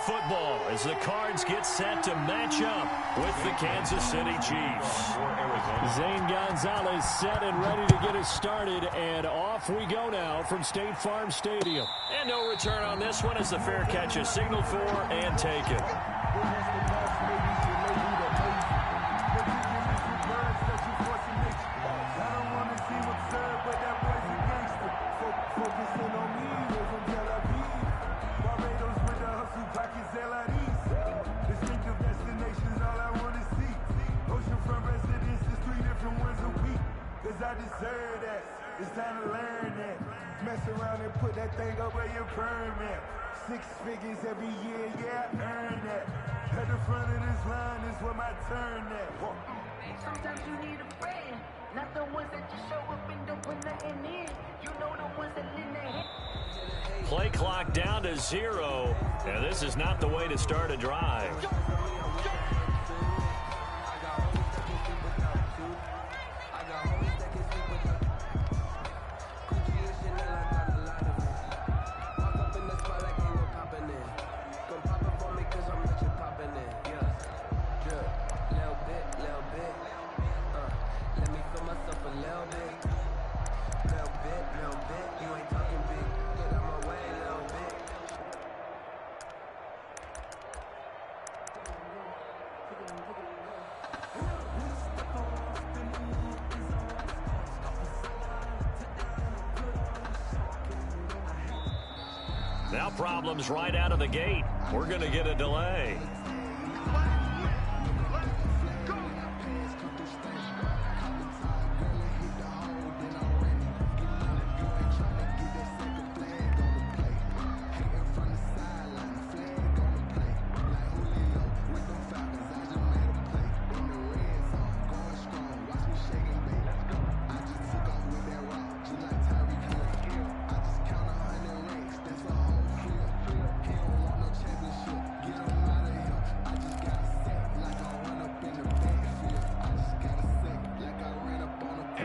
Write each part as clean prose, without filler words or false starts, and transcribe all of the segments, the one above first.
football as the Cards get set to match up with the Kansas City Chiefs. Zane Gonzalez set and ready to get us started, and off we go now from State Farm Stadium. And no return on this one as the fair catch is signaled for and taken. I deserve that. It's time to learn that. Mess around and put that thing up where your permit. 6 figures every year, yeah, I earned that. At the front of this line is where my turn at. Sometimes you need a friend, not the ones that just show up and don't put nothing in. You know the ones that lend their hand. Play clock down to 0, and this is not the way to start a drive. Now problems right out of the gate. We're going to get a delay.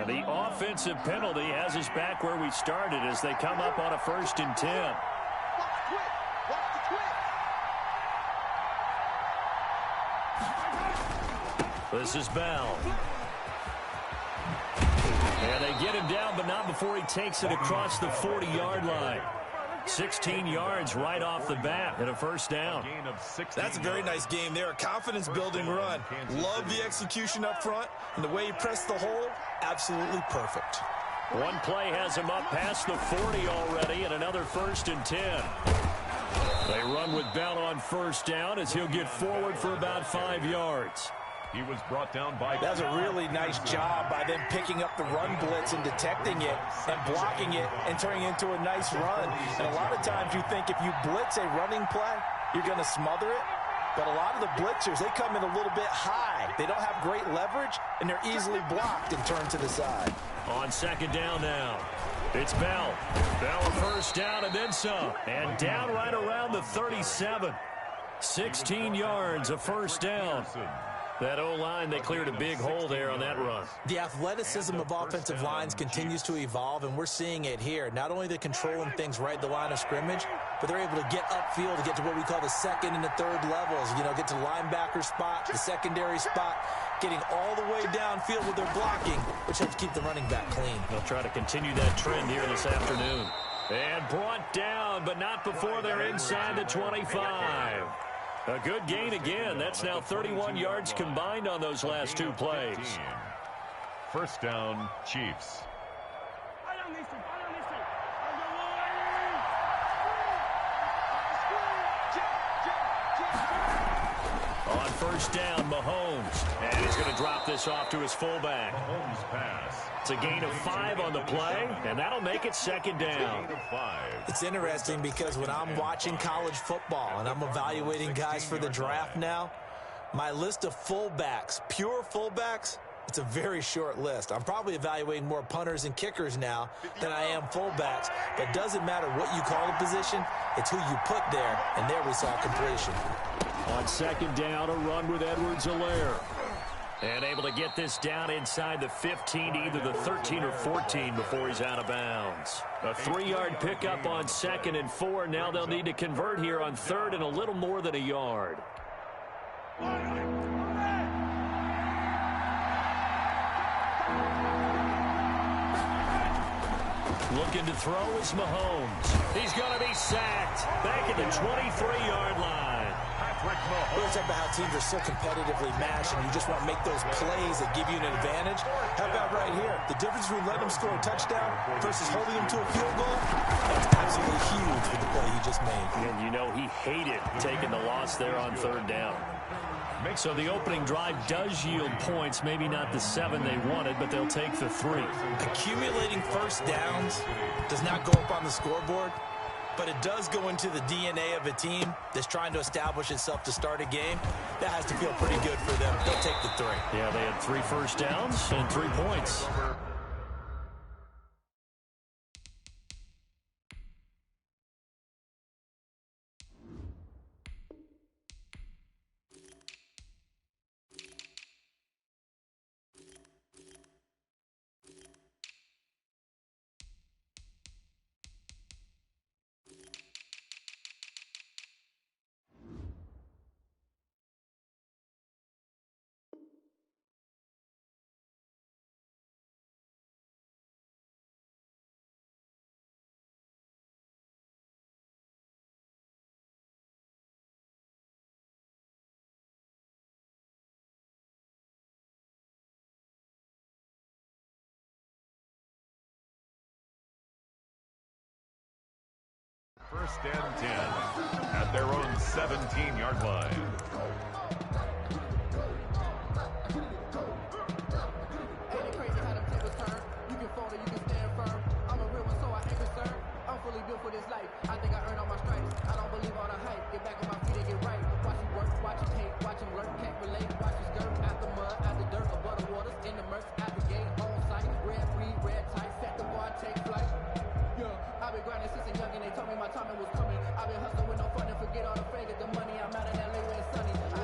The offensive penalty has us back where we started as they come up on a 1st and 10. This is Bell. And they get him down, but not before he takes it across the 40-yard line. 16 yards right off the bat and a 1st down. That's a very nice game there. A confidence-building run. Love the execution up front, and the way he pressed the hole, absolutely perfect. One play has him up past the 40 already, and another 1st and 10. They run with Bell on 1st down as he'll get forward for about 5 yards. He was brought down by... That's a really nice job by them picking up the run blitz and detecting it and blocking it and turning it into a nice run. And a lot of times you think if you blitz a running play, you're going to smother it. But a lot of the blitzers, they come in a little bit high. They don't have great leverage, and they're easily blocked and turned to the side. On 2nd down now, it's Bell. Bell a 1st down and then some. And down right around the 37. 16 yards, a 1st down. That O-line, they cleared a big hole there on that run. The athleticism of offensive lines continues to evolve, and we're seeing it here. Not only they're controlling things right at the line of scrimmage, but they're able to get upfield to get to what we call the 2nd and the 3rd levels. You know, get to the linebacker spot, the secondary spot, getting all the way downfield with their blocking, which helps keep the running back clean. They'll try to continue that trend here this afternoon. And brought down, but not before they're inside the 25. A good gain again. That's now 31 yards combined on those last 2 plays. 1st down, Chiefs. On 1st down, Mahomes. And he's going to drop this off to his fullback. Mahomes pass. It's a gain of 5 on the play, and that'll make it 2nd down. It's interesting because when I'm watching college football and I'm evaluating guys for the draft now, my list of fullbacks, pure fullbacks, it's a very short list. I'm probably evaluating more punters and kickers now than I am fullbacks. But it doesn't matter what you call the position, it's who you put there, and there we saw completion. On 2nd down, a run with Edwards-Helaire. And able to get this down inside the 15 to either the 13 or 14 before he's out of bounds. A 3-yard pickup on 2nd and 4. Now they'll need to convert here on 3rd and a little more than a yard. Looking to throw is Mahomes. He's going to be sacked back at the 23-yard line. We'll talk about how teams are so competitively matched, and you just want to make those plays that give you an advantage. How about right here? The difference between letting them score a touchdown versus holding them to a field goal, that's absolutely huge with the play he just made. And you know he hated taking the loss there on 3rd down. So the opening drive does yield points, maybe not the 7 they wanted, but they'll take the 3. Accumulating first downs does not go up on the scoreboard, but it does go into the DNA of a team that's trying to establish itself to start a game. That has to feel pretty good for them. They'll take the 3. Yeah, they had 3 first downs and 3 points. First and 10 at their own 17-yard line.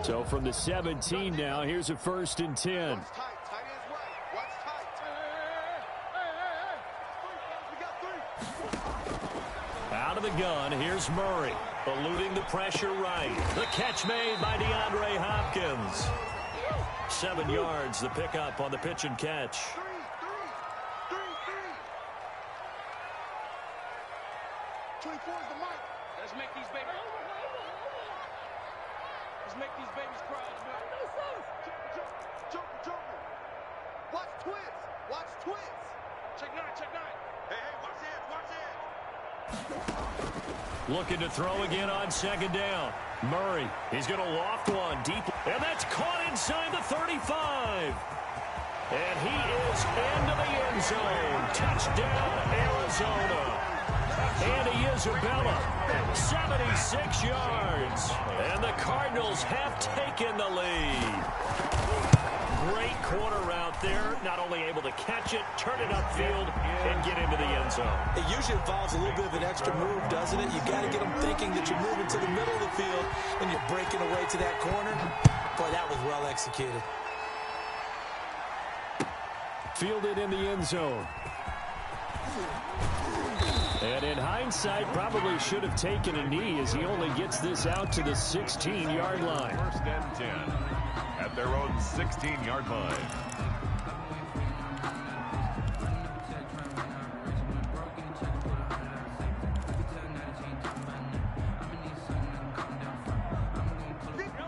So from the 17 now, here's a 1st and 10. Out of the gun, here's Murray. Eluding the pressure right. The catch made by DeAndre Hopkins. 7 yards, the pickup on the pitch and catch. Looking to throw again on 2nd down. Murray, he's going to loft one deep. And that's caught inside the 35. And he is into the end zone. Touchdown, Arizona. Andy Isabella, 76 yards. And the Cardinals have taken the lead. Great corner route there. Not only able to catch it, turn it upfield, and get into the end zone. It usually involves a little bit of an extra move, doesn't it? You got to get them thinking that you're moving to the middle of the field and you're breaking away to that corner. Boy, that was well executed. Fielded in the end zone. And in hindsight, probably should have taken a knee as he only gets this out to the 16-yard line. 1st and 10 at their own 16-yard line.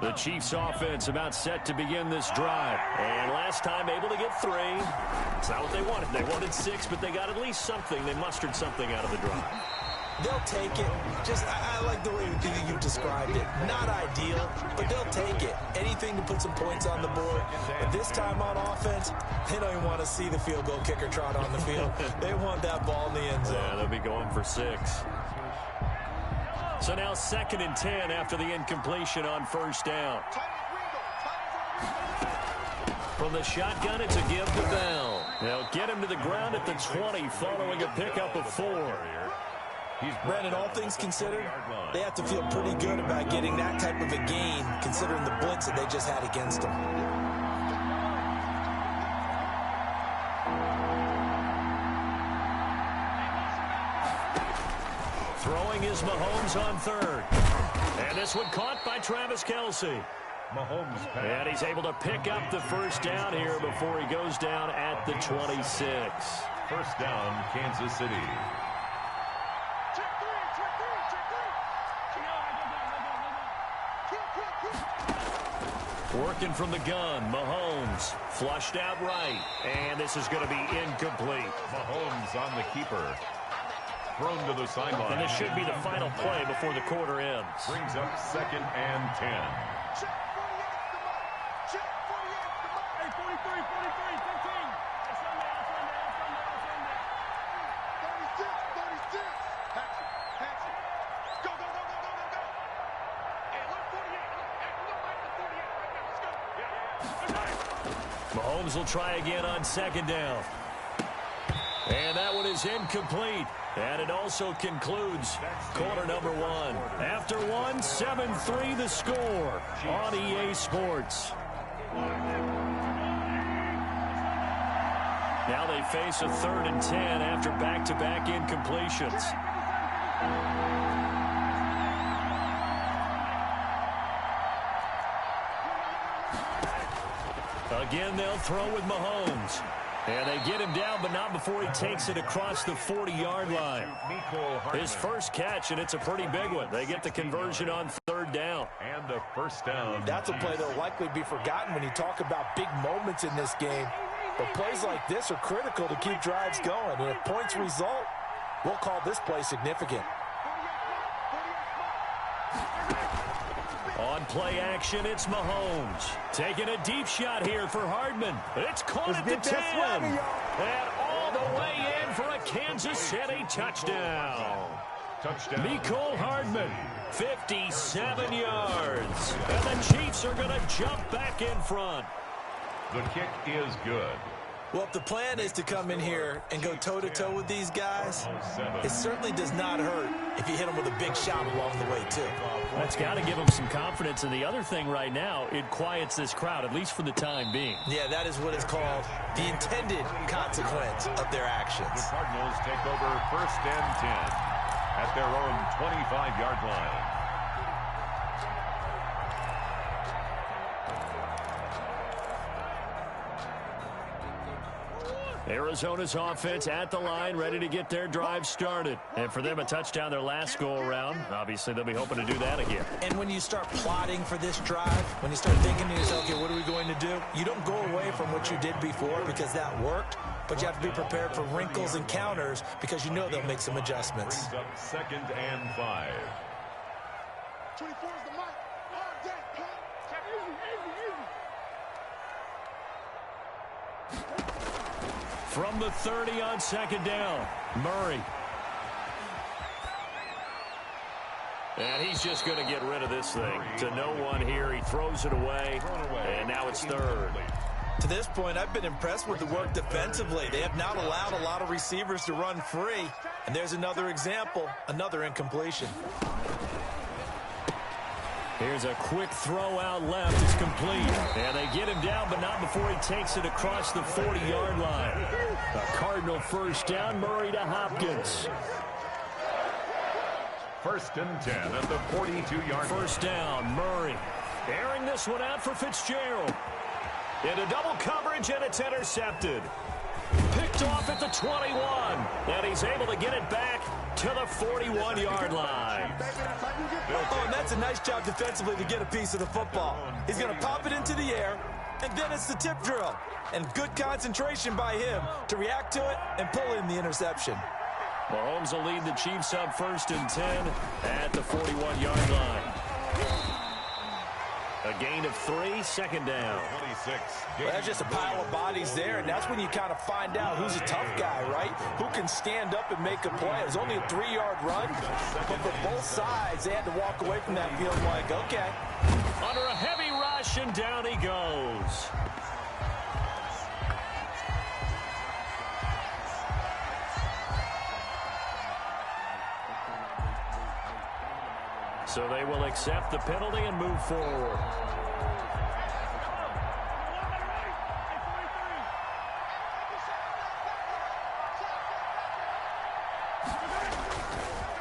The Chiefs offense about set to begin this drive. And last time able to get 3. It's not what they wanted. They wanted 6, but they got at least something. They mustered something out of the drive. They'll take it. Just, I like the way you described it. Not ideal, but they'll take it. Anything to put some points on the board. But this time on offense, they don't even want to see the field goal kicker trot on the field. They want that ball in the end zone. Yeah, they'll be going for 6. So now 2nd and 10 after the incompletion on 1st down. From the shotgun, it's a give to Bell. They'll get him to the ground at the 20 following a pickup of 4. Brandon, all things considered, they have to feel pretty good about getting that type of a gain, considering the blitz that they just had against them. is Mahomes on third. And this one caught by Travis Kelce. Mahomes pass. And he's able to pick up the first down here before he goes down at the 26. First down, Kansas City. Working from the gun, Mahomes flushed out right, and this is going to be incomplete. Mahomes on the keeper. Thrown to the sideline. And this should be the final play before the quarter ends. Brings up 2nd and 10. Check 48 Check 48 Hey, 43, 15. That's on there. 36. Hatchet. Go. Hey, look, 48. Look back to 48 right there. Let's go. Yeah. Mahomes will try again on second down. And that one is incomplete. And it also concludes quarter number one. After one, 7-3 the score on EA Sports. Now they face a 3rd and 10 after back-to-back incompletions. Again, they'll throw with Mahomes. And they get him down, but not before he takes it across the 40-yard line. His first catch, and it's a pretty big one. They get the conversion on 3rd down. And the first down. That's a play that will likely be forgotten when you talk about big moments in this game. But plays like this are critical to keep drives going. And if points result, we'll call this play significant. On play action, it's Mahomes. Taking a deep shot here for Hardman. It's caught at the 10. And all the way in for a Kansas City touchdown. Touchdown. Mecole Hardman, 57 yards. And the Chiefs are going to jump back in front. The kick is good. Well, if the plan is to come in here and go toe-to-toe with these guys, it certainly does not hurt if you hit them with a big shot along the way, too. That's got to give them some confidence. And the other thing right now, it quiets this crowd, at least for the time being. Yeah, that is what is called the intended consequence of their actions. The Cardinals take over 1st and 10 at their own 25-yard line. Arizona's offense at the line, ready to get their drive started. And for them, a touchdown their last go-around. Obviously, they'll be hoping to do that again. And when you start plotting for this drive, when you start thinking to yourself, okay, what are we going to do? You don't go away from what you did before because that worked, but you have to be prepared for wrinkles and counters because you know they'll make some adjustments. Brings up 2nd and 5. 24 is the mic. All day, pump. Easy. From the 30 on second down, Murray. And he's just going to get rid of this thing. To no one here, he throws it away, and now it's 3rd. To this point, I've been impressed with the work defensively. They have not allowed a lot of receivers to run free. And there's another example, another incompletion. Here's a quick throw out left. It's complete. And they get him down, but not before he takes it across the 40-yard line. A Cardinal first down, Murray to Hopkins. 1st and 10 at the 42-yard line. First down, Murray. Airing this one out for Fitzgerald. Into double coverage, and it's intercepted. Picked off at the 21. And he's able to get it back to the 41-yard line. Oh, and that's a nice job defensively to get a piece of the football. He's going to pop it into the air, and then it's the tip drill. And good concentration by him to react to it and pull in the interception. Mahomes will lead the Chiefs up 1st and 10 at the 41-yard line. A gain of 3, 2nd down. 26. Well, that's just a pile of bodies there, and that's when you kind of find out who's a tough guy, right? Who can stand up and make a play. It was only a 3-yard run, but for both sides, they had to walk away from that feeling like, okay. Under a heavy rush, and down he goes. So they will accept the penalty and move forward.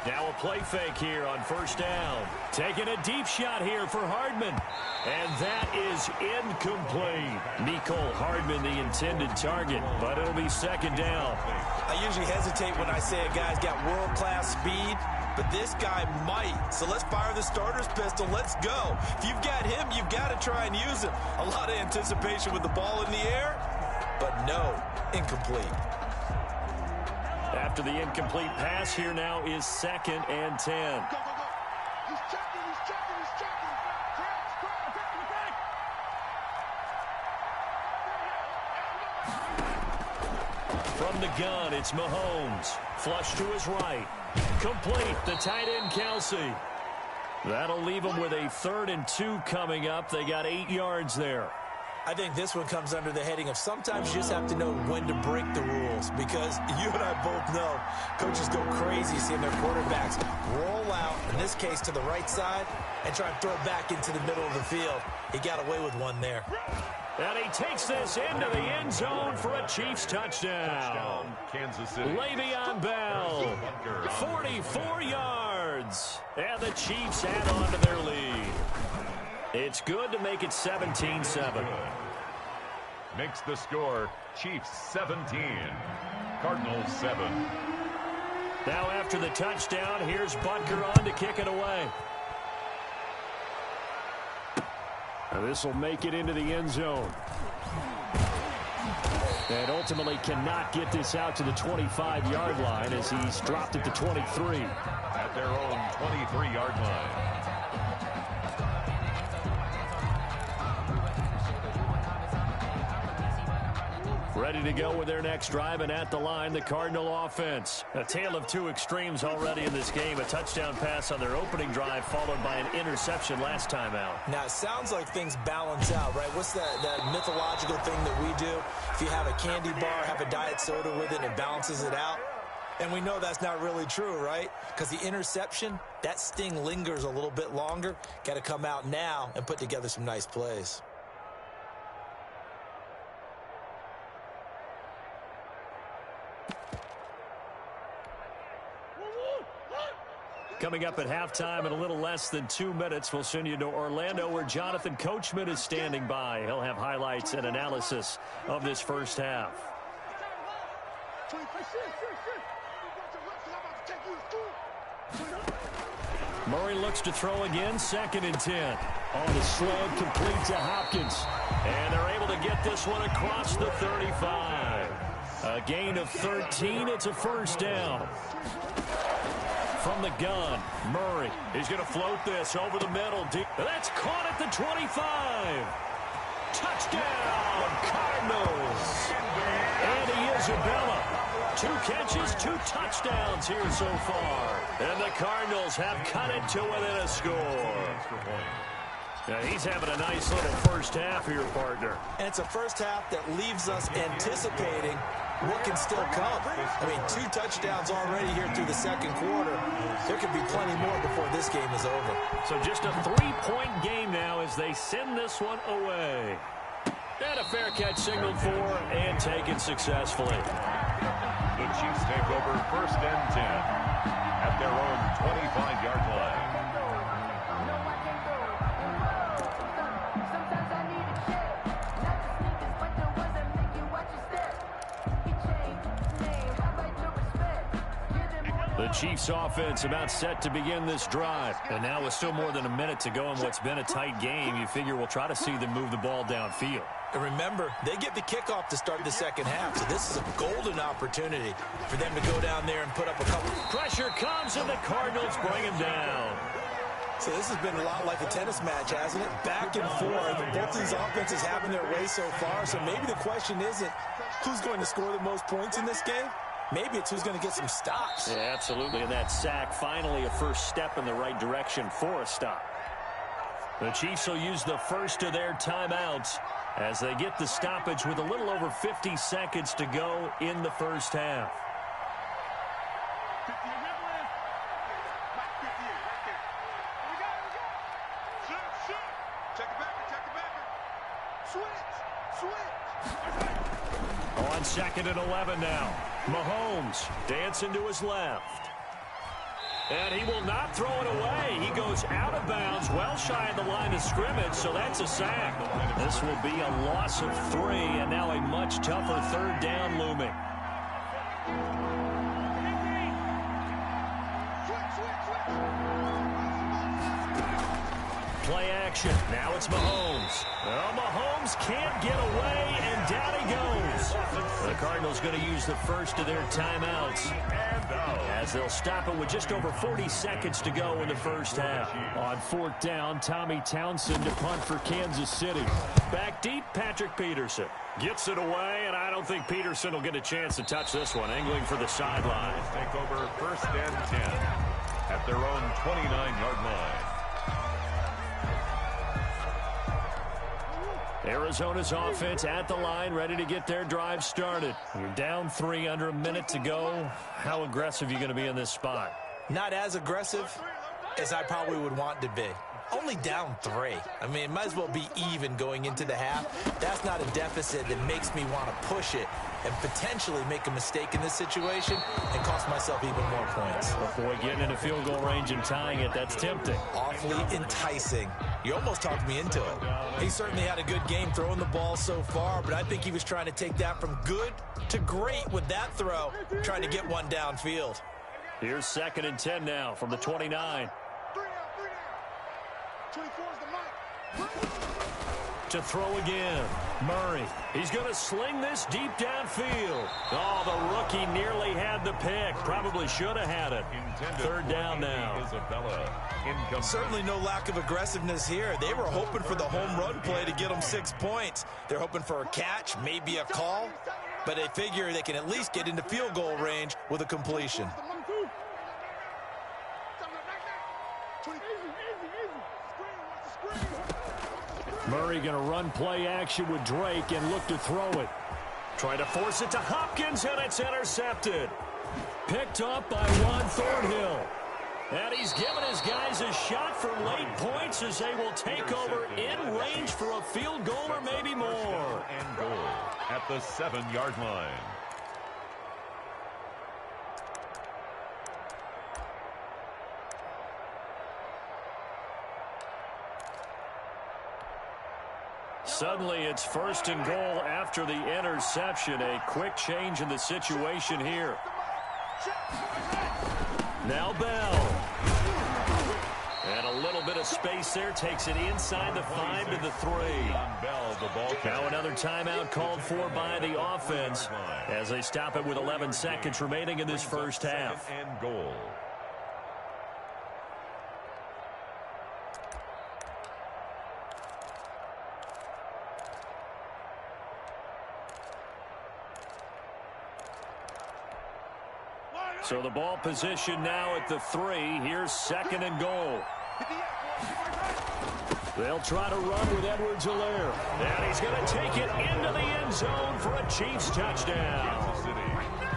Now a play fake here on first down. Taking a deep shot here for Hardman. And that is incomplete. Mecole Hardman, the intended target, but it'll be second down. I usually hesitate when I say a guy's got world-class speed, but this guy might. So let's fire the starter's pistol. Let's go. If you've got him, you've got to try and use him. A lot of anticipation with the ball in the air, but no, incomplete. After the incomplete pass, here now is 2nd and 10. Go, go, go. He's checking, he's checking, he's checking. From the gun, it's Mahomes. Flush to his right. Complete. The tight end, Kelsey. That'll leave him with a 3rd and 2 coming up. They got 8 yards there. I think this one comes under the heading of sometimes you just have to know when to break the rules, because you and I both know coaches go crazy seeing their quarterbacks roll out, in this case to the right side, and try and throw it back into the middle of the field. He got away with one there. And he takes this into the end zone for a Chiefs touchdown. Kansas City. Le'Veon Bell, 44 yards. And the Chiefs add on to their lead. It's good to make it 17-7. Makes the score Chiefs 17, Cardinals 7. Now after the touchdown, here's Butker on to kick it away. Now this will make it into the end zone. And ultimately cannot get this out to the 25-yard line as he's dropped it to 23. At their own 23-yard line. Ready to go with their next drive, and at the line, the Cardinal offense. A tale of two extremes already in this game. A touchdown pass on their opening drive, followed by an interception last time out. Now, it sounds like things balance out, right? What's that mythological thing that we do? If you have a candy bar, have a diet soda with it, it balances it out. And we know that's not really true, right? Because the interception, that sting lingers a little bit longer. Got to come out now and put together some nice plays. Coming up at halftime in a little less than 2 minutes, we'll send you to Orlando where Jonathan Coachman is standing by. He'll have highlights and analysis of this first half. Murray looks to throw again, 2nd and 10. On the slant, complete to Hopkins. And they're able to get this one across the 35. A gain of 13, it's a first down. From the gun, Murray. He's going to float this over the middle. That's caught at the 25. Touchdown, Cardinals. Andy Isabella. 2 catches, 2 touchdowns here so far. And the Cardinals have cut it to within a score. Now he's having a nice little first half here, partner. And it's a first half that leaves us anticipating what can still come. I mean, 2 touchdowns already here through the second quarter. There could be plenty more before this game is over. So just a 3-point game now as they send this one away. And a fair catch signaled for and taken successfully. The Chiefs take over 1st and 10 at their own 25-yard line. The Chiefs offense about set to begin this drive. And now with still more than a minute to go in what's been a tight game, you figure we'll try to see them move the ball downfield. And remember, they get the kickoff to start the second half, so this is a golden opportunity for them to go down there and put up a couple. Pressure comes, and the Cardinals bring him down. So this has been a lot like a tennis match, hasn't it? Back and forth. Both these offenses having their way so far, so maybe the question isn't who's going to score the most points in this game. Maybe it's who's going to get some stops. Yeah, absolutely. And that sack, finally a first step in the right direction for a stop. The Chiefs will use the first of their timeouts as they get the stoppage with a little over 50 seconds to go in the first half. On 2nd and 11 now. Mahomes dancing to his left. And he will not throw it away. He goes out of bounds, well shy of the line of scrimmage, so that's a sack. This will be a loss of 3, and now a much tougher third down looming. Play action. Now it's Mahomes. Well, Mahomes can't get away, and down he goes. The Cardinals going to use the first of their timeouts, as they'll stop it with just over 40 seconds to go in the first half. On 4th down, Tommy Townsend to punt for Kansas City. Back deep, Patrick Peterson. Gets it away, and I don't think Peterson will get a chance to touch this one. Angling for the sideline. Take over 1st and 10 at their own 29-yard line. Arizona's offense at the line, ready to get their drive started. You're down 3, under a minute to go. How aggressive are you going to be in this spot? Not as aggressive as I probably would want to be. Only down 3. I mean, it might as well be even going into the half. That's not a deficit that makes me want to push it and potentially make a mistake in this situation and cost myself even more points. Boy, getting into field goal range and tying it, that's tempting. Awfully enticing. You almost talked me into it. He certainly had a good game throwing the ball so far, but I think he was trying to take that from good to great with that throw, trying to get one downfield. Here's 2nd and 10 now from the 29. To throw again. Murray. He's going to sling this deep downfield. Oh, the rookie nearly had the pick. Probably should have had it. 3rd down now. Certainly no lack of aggressiveness here. They were hoping for the home run play to get them 6 points. They're hoping for a catch, maybe a call, but they figure they can at least get into field goal range with a completion. Murray going to run play action with Drake and look to throw it. Trying to force it to Hopkins, and it's intercepted. Picked up by Juan Thornhill. And he's given his guys a shot for late points as they will take over in range for a field goal or maybe more. And goal at the 7-yard line. Suddenly it's 1st and goal after the interception. A quick change in the situation here. Now Bell. And a little bit of space there. Takes it inside the 5 to the 3. Now another timeout called for by the offense as they stop it with 11 seconds remaining in this first half. And goal. So the ball position now at the 3. Here's 2nd and goal. They'll try to run with Edwards-Helaire. And he's going to take it into the end zone for a Chiefs touchdown.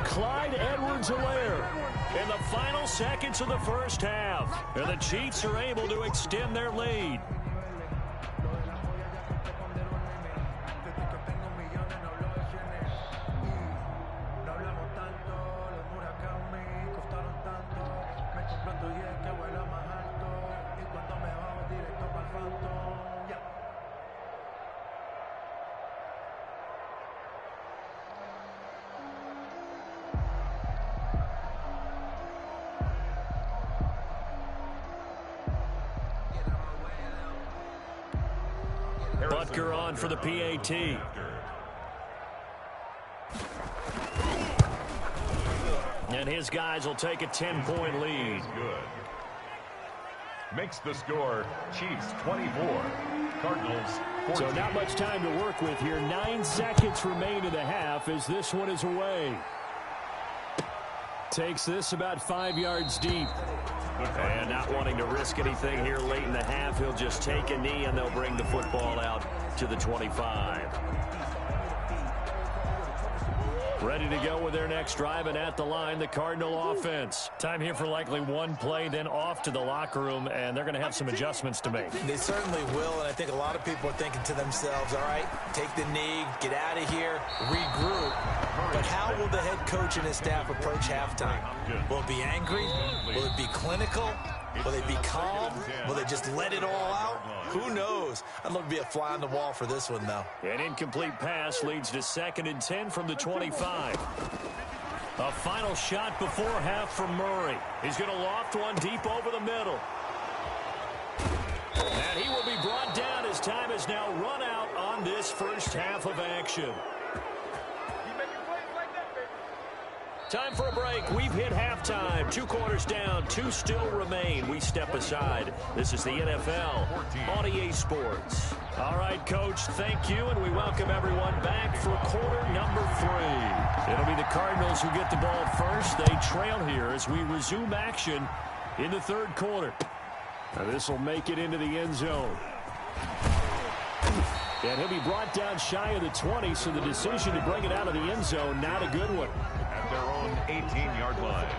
Clyde Edwards-Helaire in the final seconds of the first half. And the Chiefs are able to extend their lead. Butker on for the PAT. And his guys will take a 10-point lead. Good. Makes the score Chiefs 24, Cardinals 14. So not much time to work with here. 9 seconds remain in the half as this one is away. Takes this about 5 yards deep. And not wanting to risk anything here late in the half, he'll just take a knee and they'll bring the football out to the 25. Ready to go with their next drive, and at the line, the Cardinal offense. Time here for likely one play, then off to the locker room, and they're going to have some adjustments to make. They certainly will, and I think a lot of people are thinking to themselves, all right, take the knee, get out of here, regroup. But how will the head coach and his staff approach halftime? Will it be angry? Will it be clinical? Will they be calm? Will they just let it all out? Who knows? I'd love to be a fly on the wall for this one, though. An incomplete pass leads to 2nd and 10 from the 25. A final shot before half from Murray. He's going to loft one deep over the middle. And he will be brought down as time has now run out on this first half of action. Time for a break. We've hit halftime. 2 quarters down. 2 still remain. We step aside. This is the NFL on EA Sports. All right, Coach, thank you, and we welcome everyone back for quarter number 3. It'll be the Cardinals who get the ball first. They trail here as we resume action in the 3rd quarter. Now this will make it into the end zone. And he'll be brought down shy of the 20, so the decision to bring it out of the end zone, not a good one. At their own 18-yard line.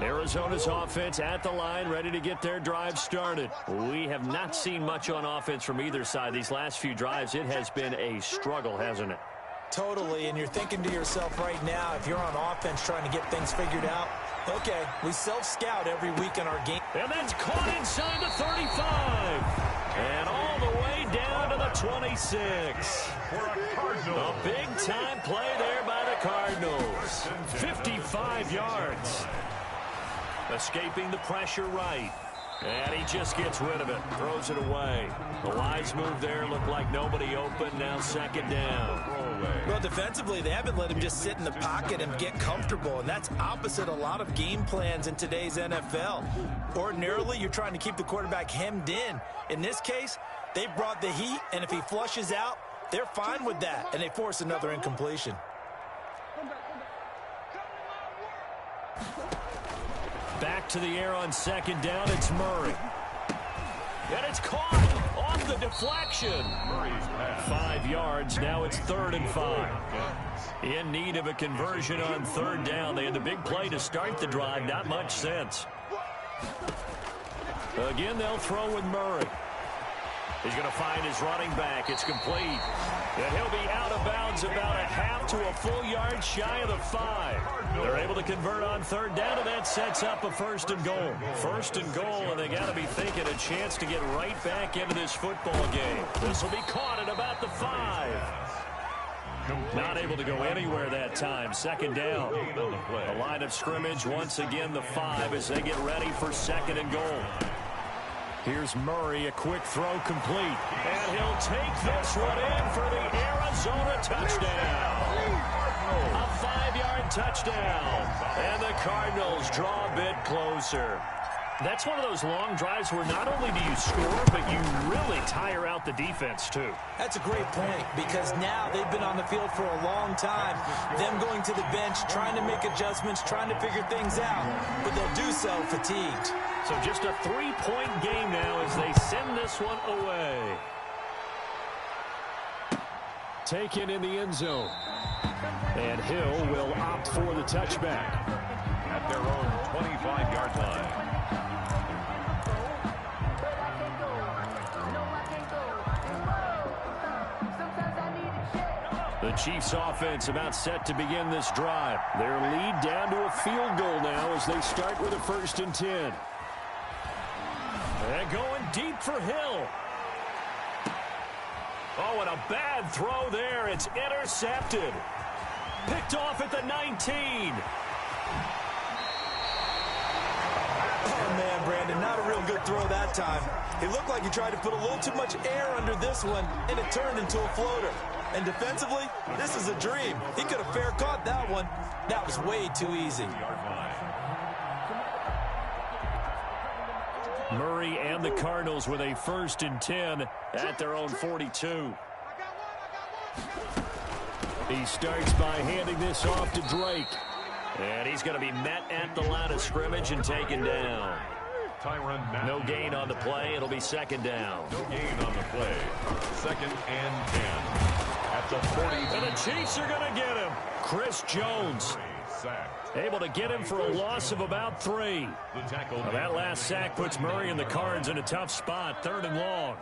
Arizona's offense at the line, ready to get their drive started. We have not seen much on offense from either side. These last few drives, it has been a struggle, hasn't it? Totally, and you're thinking to yourself right now, if you're on offense trying to get things figured out, okay, we self-scout every week in our game. And that's caught inside the 35. And all the way down to the 26. A big-time play there by the Cardinals. 55 yards. Escaping the pressure right. And he just gets rid of it. Throws it away. The wise move there looked like nobody open. Now 2nd down. Well, defensively, they haven't let him just sit in the pocket and get comfortable, and that's opposite a lot of game plans in today's NFL. Ordinarily, you're trying to keep the quarterback hemmed in. In this case, they brought the heat, and if he flushes out, they're fine with that, and they force another incompletion. Back to the air on 2nd down, it's Murray. And it's caught off the deflection. 5 yards, now it's 3rd and 5. In need of a conversion on 3rd down. They had the big play to start the drive, not much sense. Again, they'll throw with Murray. He's going to find his running back. It's complete. And he'll be out of bounds about a half to a full yard shy of the 5. They're able to convert on 3rd down, and that sets up a 1st and goal. 1st and goal, and they got to be thinking a chance to get right back into this football game. This will be caught at about the 5. Not able to go anywhere that time. 2nd down. The line of scrimmage, once again the 5 as they get ready for 2nd and goal. Here's Murray, a quick throw complete. And he'll take this one in for the Arizona touchdown. A 5-yard touchdown. And the Cardinals draw a bit closer. That's one of those long drives where not only do you score, but you really tire out the defense, too. That's a great point, because now they've been on the field for a long time. Them going to the bench, trying to make adjustments, trying to figure things out, but they'll do so fatigued. So just a 3-point game now as they send this one away. Taken in the end zone. And Hill will opt for the touchback. At their own 25-yard line. The Chiefs offense about set to begin this drive. Their lead down to a field goal now as they start with a 1st and 10. And going deep for Hill. Oh, and a bad throw there. It's intercepted. Picked off at the 19. Oh, man, Brandon, not a real good throw that time. He looked like he tried to put a little too much air under this one, and it turned into a floater. And defensively, this is a dream. He could have fair caught that one. That was way too easy. Murray and the Cardinals with a 1st and 10 at their own 42. He starts by handing this off to Drake. And he's going to be met at the line of scrimmage and taken down. No gain on the play. It'll be 2nd down. No gain on the play. 2nd and 10. At at the 40. And the Chiefs are going to get him. Chris Jones able to get him for a loss of about 3. Now that last sack puts Murray and the Cards in a tough spot, 3rd and long.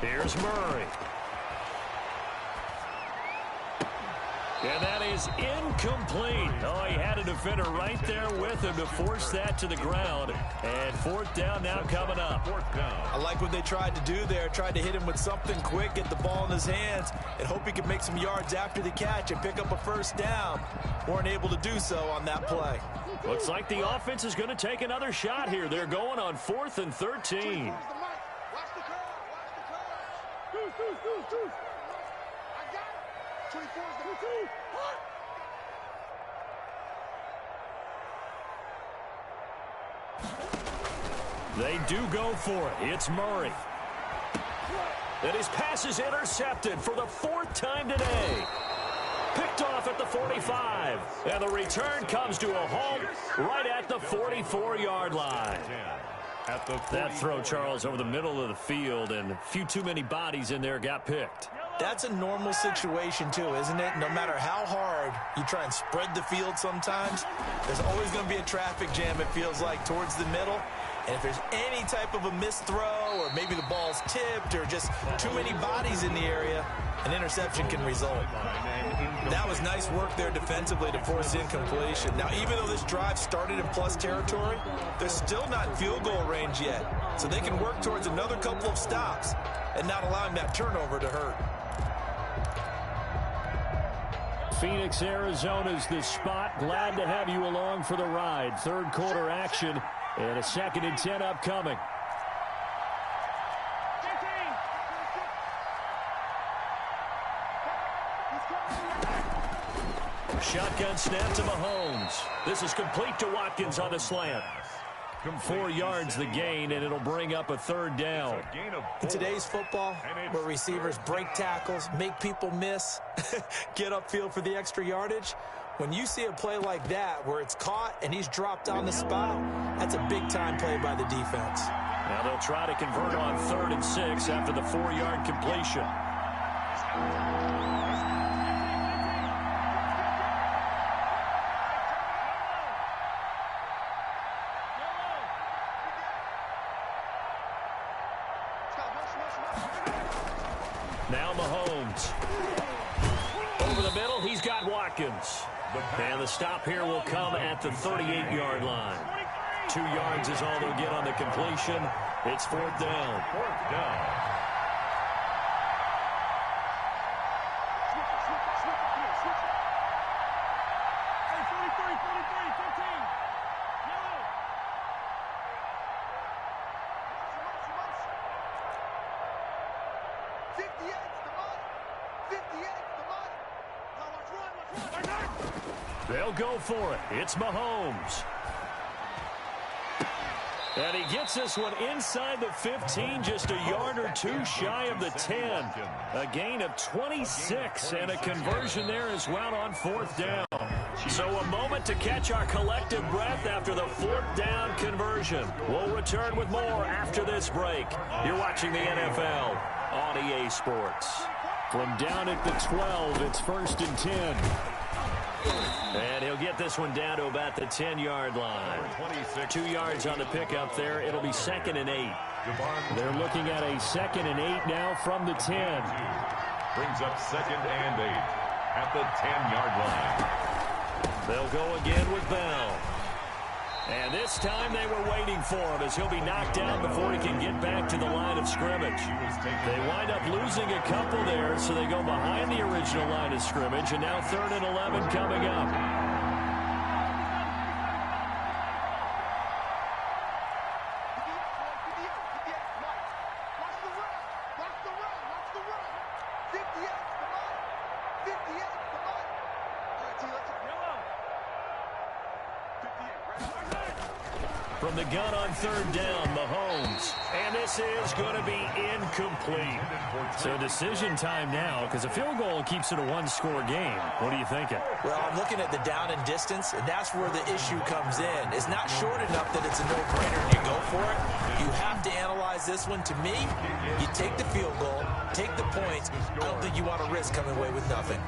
Here's Murray. And that is incomplete. Oh, he had a defender right there with him to force that to the ground. And 4th down now coming up. I like what they tried to do there. Tried to hit him with something quick, get the ball in his hands, and hope he could make some yards after the catch and pick up a 1st down. Weren't able to do so on that play. Looks like the offense is going to take another shot here. They're going on 4th and 13. They do go for it. It's Murray. And his pass is intercepted for the 4th time today. Picked off at the 45. And the return comes to a halt right at the 44-yard line. That throw, Charles, over the middle of the field, and a few too many bodies in there got picked. That's a normal situation, too, isn't it? No matter how hard you try and spread the field sometimes, there's always going to be a traffic jam, it feels like, towards the middle. And if there's any type of a missed throw, or maybe the ball's tipped, or just too many bodies in the area, an interception can result. That was nice work there defensively to force incompletion. Now, even though this drive started in plus territory, they're still not in field goal range yet. So they can work towards another couple of stops and not allowing that turnover to hurt. Phoenix, Arizona's the spot. Glad to have you along for the ride. 3rd quarter action and a 2nd and 10 upcoming. Shotgun snap to Mahomes. This is complete to Watkins on the slant. 4 yards the gain, and it'll bring up a 3rd down. In today's football, where receivers break tackles, make people miss, get upfield for the extra yardage, when you see a play like that where it's caught and he's dropped on the spot, that's a big-time play by the defense. Now they'll try to convert on 3rd and 6 after the 4-yard completion. Now Mahomes. Over the middle, he's got Watkins. And the stop here will come at the 38-yard line. 2 yards is all they'll get on the completion. It's 4th down. 4th down. They'll go for it. It's Mahomes. And he gets this one inside the 15, just a yard or 2 shy of the 10. A gain of 26 and a conversion there as well on 4th down. So a moment to catch our collective breath after the 4th down conversion. We'll return with more after this break. You're watching the NFL on EA Sports. From down at the 12, it's 1st and 10. And he'll get this one down to about the 10-yard line. 2 yards on the pickup there. It'll be 2nd and 8. They're looking at a 2nd and 8 now from the 10. Brings up 2nd and 8 at the 10-yard line. They'll go again with Bell. And this time they were waiting for him as he'll be knocked down before he can get back to the line of scrimmage. They wind up losing a couple there, so they go behind the original line of scrimmage, and now 3rd and 11 coming up. From the gun on third down, Mahomes. And this is going to be incomplete. So decision time now, because a field goal keeps it a one-score game. What are you thinking? Well, I'm looking at the down and distance, and that's where the issue comes in. It's not short enough that it's a no-brainer and you go for it. You have to analyze this one. To me, you take the field goal, take the points. I don't think you want to risk coming away with nothing.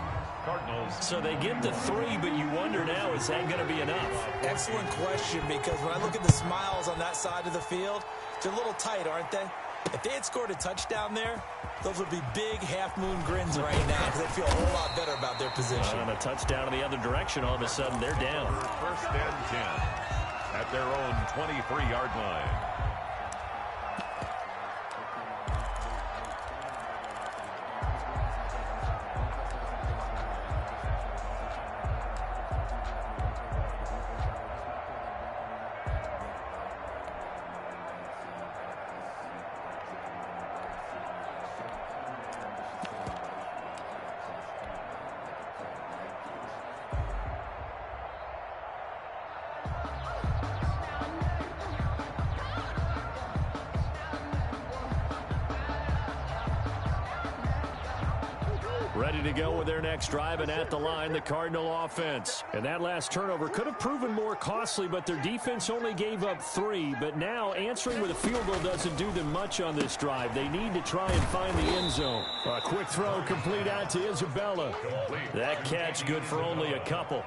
So they get the 3, but you wonder now, is that going to be enough? Excellent question, because when I look at the smiles on that side of the field, they're a little tight, aren't they? If they had scored a touchdown there, those would be big half-moon grins right now because they feel a whole lot better about their position. On a touchdown in the other direction, all of a sudden they're down. First and 10 at their own 23-yard line. Ready to go with their next drive, and at the line, the Cardinal offense. And that last turnover could have proven more costly, but their defense only gave up 3. But now answering with a field goal doesn't do them much on this drive. They need to try and find the end zone. A quick throw complete out to Isabella. That catch good for only a couple.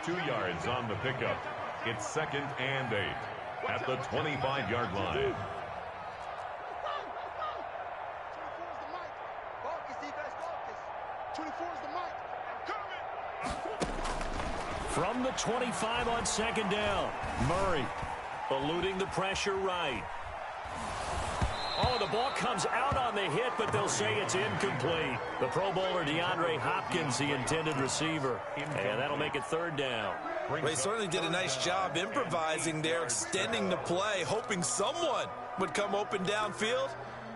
2 yards on the pickup. It's 2nd and 8 at the 25-yard line. From the 25 on 2nd down, Murray eluding the pressure right. Oh, the ball comes out on the hit, but they'll say it's incomplete. The Pro Bowler DeAndre Hopkins, the intended receiver. And that'll make it 3rd down. They certainly did a nice job improvising there, extending the play, hoping someone would come open downfield,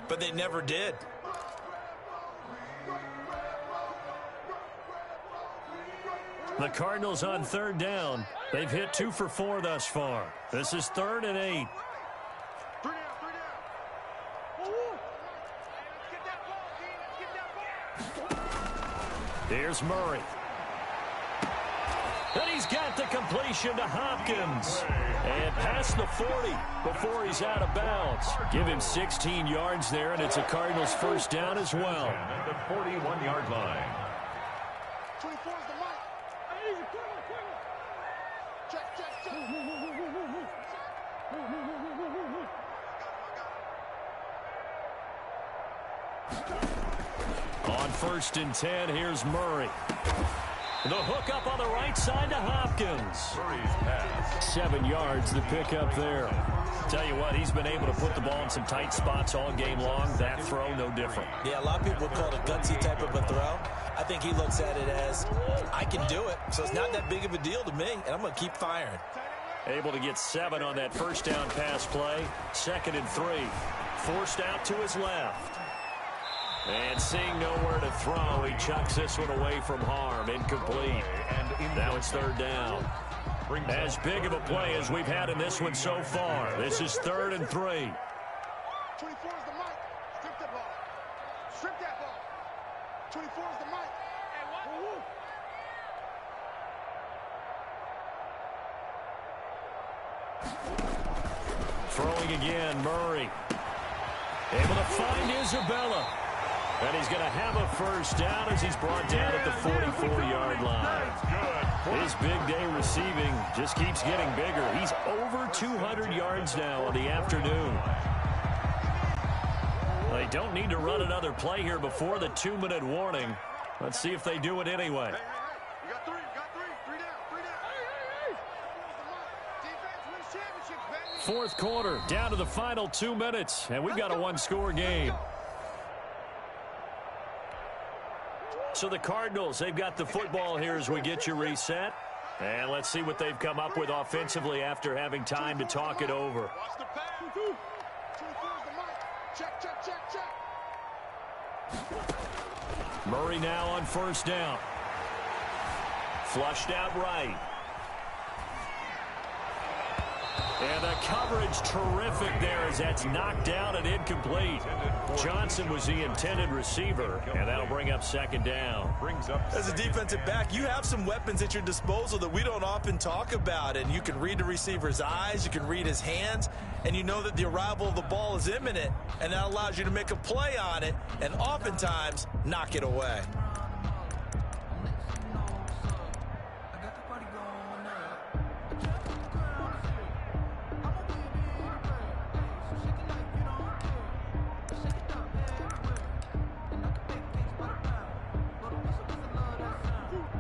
but they never did. The Cardinals on 3rd down. They've hit 2 for 4 thus far. This is 3rd and 8. Here's Murray. And he's got the completion to Hopkins. And past the 40 before he's out of bounds. Give him 16 yards there, and it's a Cardinals 1st down as well. At the 41-yard line. 24 is the mic. Check, check, check. On 1st and 10, here's Murray. The hook up on the right side to Hopkins. Murray's pass. 7 yards, the pickup there. Tell you what, he's been able to put the ball in some tight spots all game long. That throw, no different. Yeah, a lot of people would call it a gutsy type of a throw. I think he looks at it as, I can do it, so it's not that big of a deal to me, and I'm going to keep firing. Able to get 7 on that 1st down pass play. 2nd and 3. Forced out to his left. And seeing nowhere to throw, he chucks this one away from harm. Incomplete. Now it's 3rd down. As big of a play as we've had in this one so far. This is 3rd and 3. 24 is the mic. Strip that ball. Strip that ball. 24 is the mic. Throwing again, Murray. Able to find Isabella. And he's going to have a 1st down as he's brought down at the 44-yard line. His big day receiving just keeps getting bigger. He's over 200 yards now on the afternoon. They don't need to run another play here before the 2-minute warning. Let's see if they do it anyway. You got 3 down. Defense wins championships, baby. 4th quarter, down to the final 2 minutes, and we've got a 1-score game. So the Cardinals, they've got the football here as we get you reset. And let's see what they've come up with offensively after having time to talk it over. Watch the pass. 24 is the mic. Check, check, check, check. Murray now on 1st down. Flushed out right. And the coverage terrific there as that's knocked down and incomplete. Johnson was the intended receiver, and that'll bring up second down. As a defensive back, you have some weapons at your disposal that we don't often talk about, and you can read the receiver's eyes, you can read his hands, and you know that the arrival of the ball is imminent, and that allows you to make a play on it and oftentimes knock it away.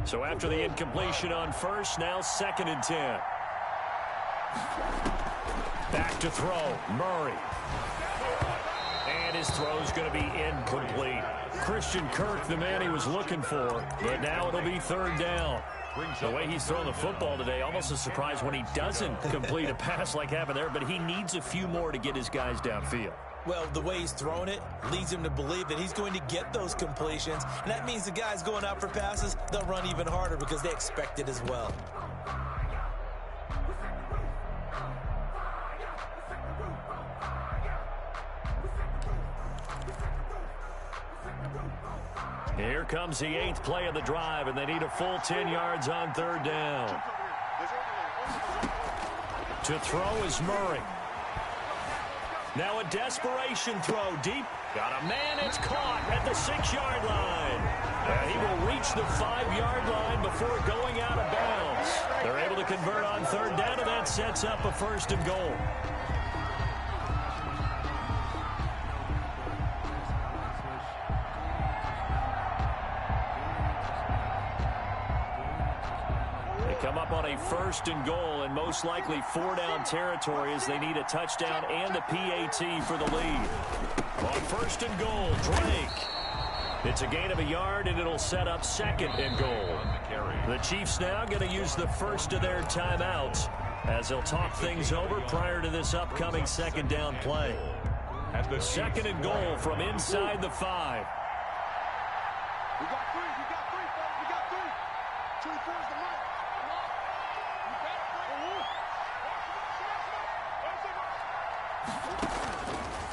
So after the incompletion on first, now 2nd and 10. Back to throw, Murray. And his throw's going to be incomplete. Christian Kirk, the man he was looking for, but now it'll be 3rd down. The way he's throwing the football today, almost a surprise when he doesn't complete a pass like happened there, but he needs a few more to get his guys downfield. Well, the way he's thrown it leads him to believe that he's going to get those completions. And that means the guys going out for passes, they'll run even harder because they expect it as well. Here comes the 8th play of the drive, and they need a full 10 yards on 3rd down. To throw is Murray. Now a desperation throw deep. Got a man, it's caught at the 6-yard line. And he will reach the 5-yard line before going out of bounds. They're able to convert on 3rd down, and that sets up a 1st and goal. Come up on a 1st and goal, and most likely 4-down territory as they need a touchdown and a PAT for the lead. On 1st and goal, Drake. It's a gain of a yard, and it'll set up 2nd and goal. The Chiefs now going to use the first of their timeouts as they'll talk things over prior to this upcoming 2nd down play. 2nd and goal from inside the 5. We got 3, fellas. We got 3. 24 is the mark.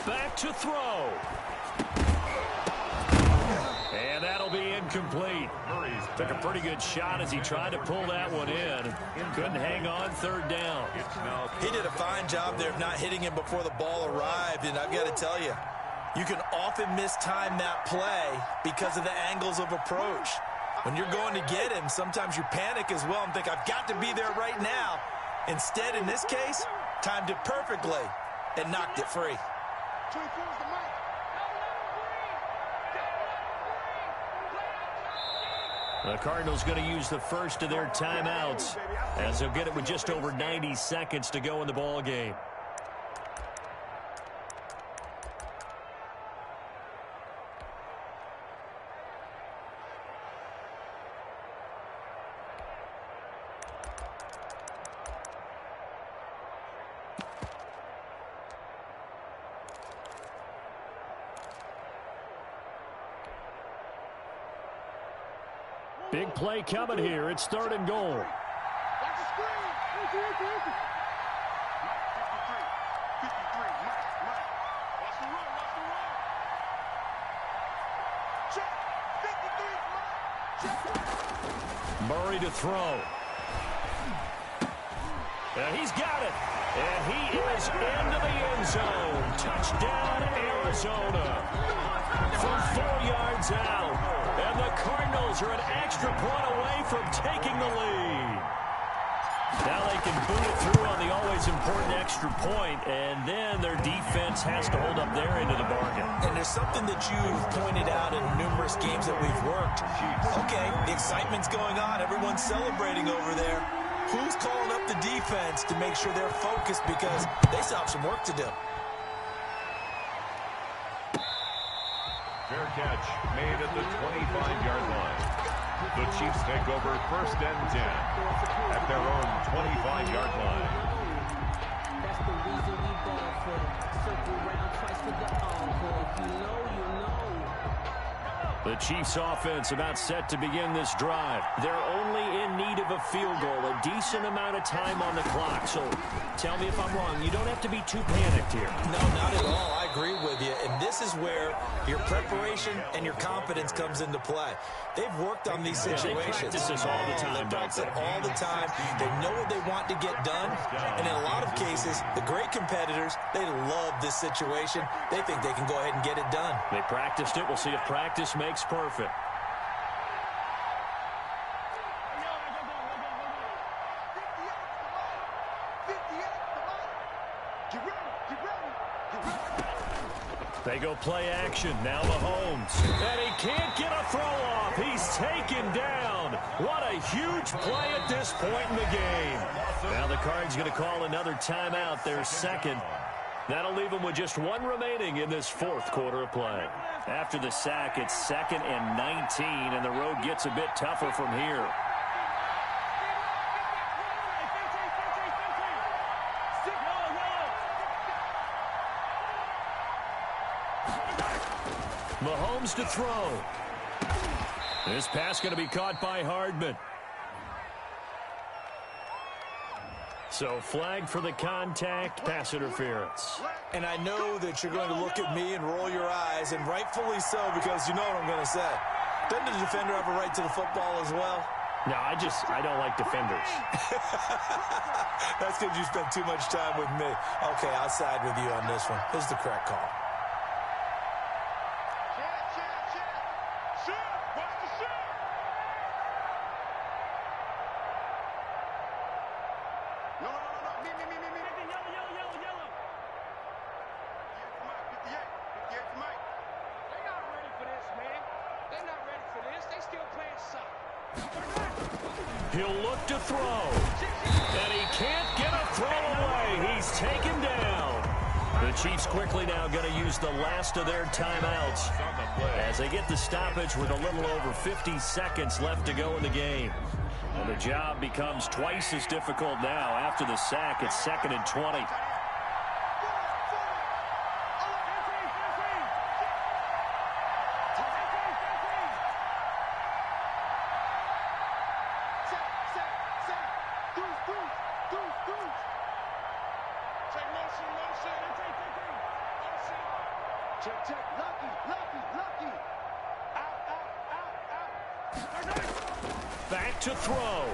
Back to throw. And that'll be incomplete. Took a pretty good shot as he tried to pull that one in. Couldn't hang on 3rd down. He did a fine job there of not hitting him before the ball arrived, and I've got to tell you, you can often mistime that play because of the angles of approach. When you're going to get him, sometimes you panic as well and think, I've got to be there right now. Instead, in this case, timed it perfectly and knocked it free. 24 is the mark. The Cardinals going to use the first of their timeouts as they'll get it with just over 90 seconds to go in the ball game. Big play coming here. It's 3rd and goal. Watch the screen. 53. Mike. Watch the run. Check. 53. Check. Murray to throw. And he's got it. And he is into the end zone. Touchdown, Arizona. From 4 yards out. And the Cardinals are an extra point away from taking the lead. Now they can boot it through on the always important extra point, and then their defense has to hold up their end of the bargain. And there's something that you've pointed out in numerous games that we've worked. Okay, the excitement's going on. Everyone's celebrating over there. Who's calling up the defense to make sure they're focused because they still have some work to do? Fair catch made at the 25-yard line. The Chiefs take over 1st and 10 at their own 25-yard line. That's the reason we ball for. Circle round twice for the all. If you know, you know. The Chiefs offense about set to begin this drive. They're only in need of a field goal, a decent amount of time on the clock. So tell me if I'm wrong. You don't have to be too panicked here. No, not at all. I agree with you. And this is where your preparation and your confidence comes into play. They've worked on these situations. They practice this all the time. They practice it all the time. They know what they want to get done. And in a lot of cases, the great competitors, they love this situation. They think they can go ahead and get it done. They practiced it. We'll see if practice makes perfect. They go play action. Now Mahomes. And he can't get a throw off. He's taken down. What a huge play at this point in the game. Now the Cards going to call another timeout, their second. That'll leave them with just one remaining in this fourth quarter of play. After the sack, it's 2nd and 19, and the road gets a bit tougher from here. Mahomes to throw. This pass going to be caught by Hardman. So flag for the contact, pass interference. And I know that you're going to look at me and roll your eyes, and rightfully so, because you know what I'm going to say. Doesn't the defender have a right to the football as well? No, I don't like defenders. That's because you spent too much time with me. Okay, I'll side with you on this one. This is the correct call. He'll look to throw. And he can't get a throw away. He's taken down. The Chiefs quickly now going to use the last of their timeouts as they get the stoppage with a little over 50 seconds left to go in the game. And the job becomes twice as difficult now after the sack. It's 2nd and 20. Back to throw.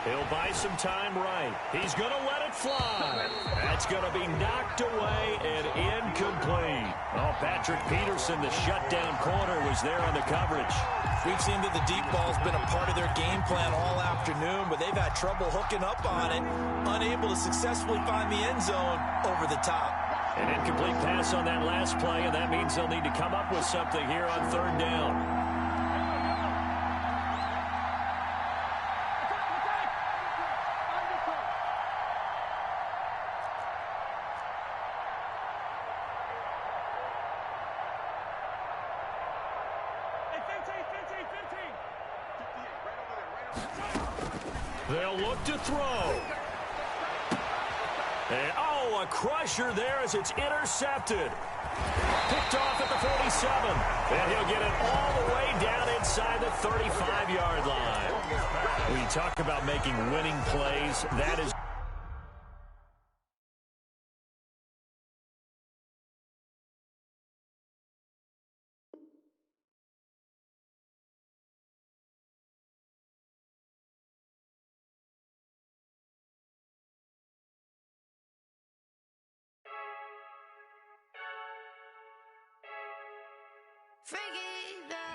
He'll buy some time right. He's going to let it fly. That's going to be knocked away and incomplete. Oh, Patrick Peterson, the shutdown corner, was there on the coverage. We've seen that the deep ball's been a part of their game plan all afternoon, but they've had trouble hooking up on it, unable to successfully find the end zone over the top. An incomplete pass on that last play, and that means they'll need to come up with something here on 3rd down. They'll look to throw. And, oh, a crusher there as it's intercepted. Picked off at the 47. And he'll get it all the way down inside the 35-yard line. When you talk about making winning plays, that is...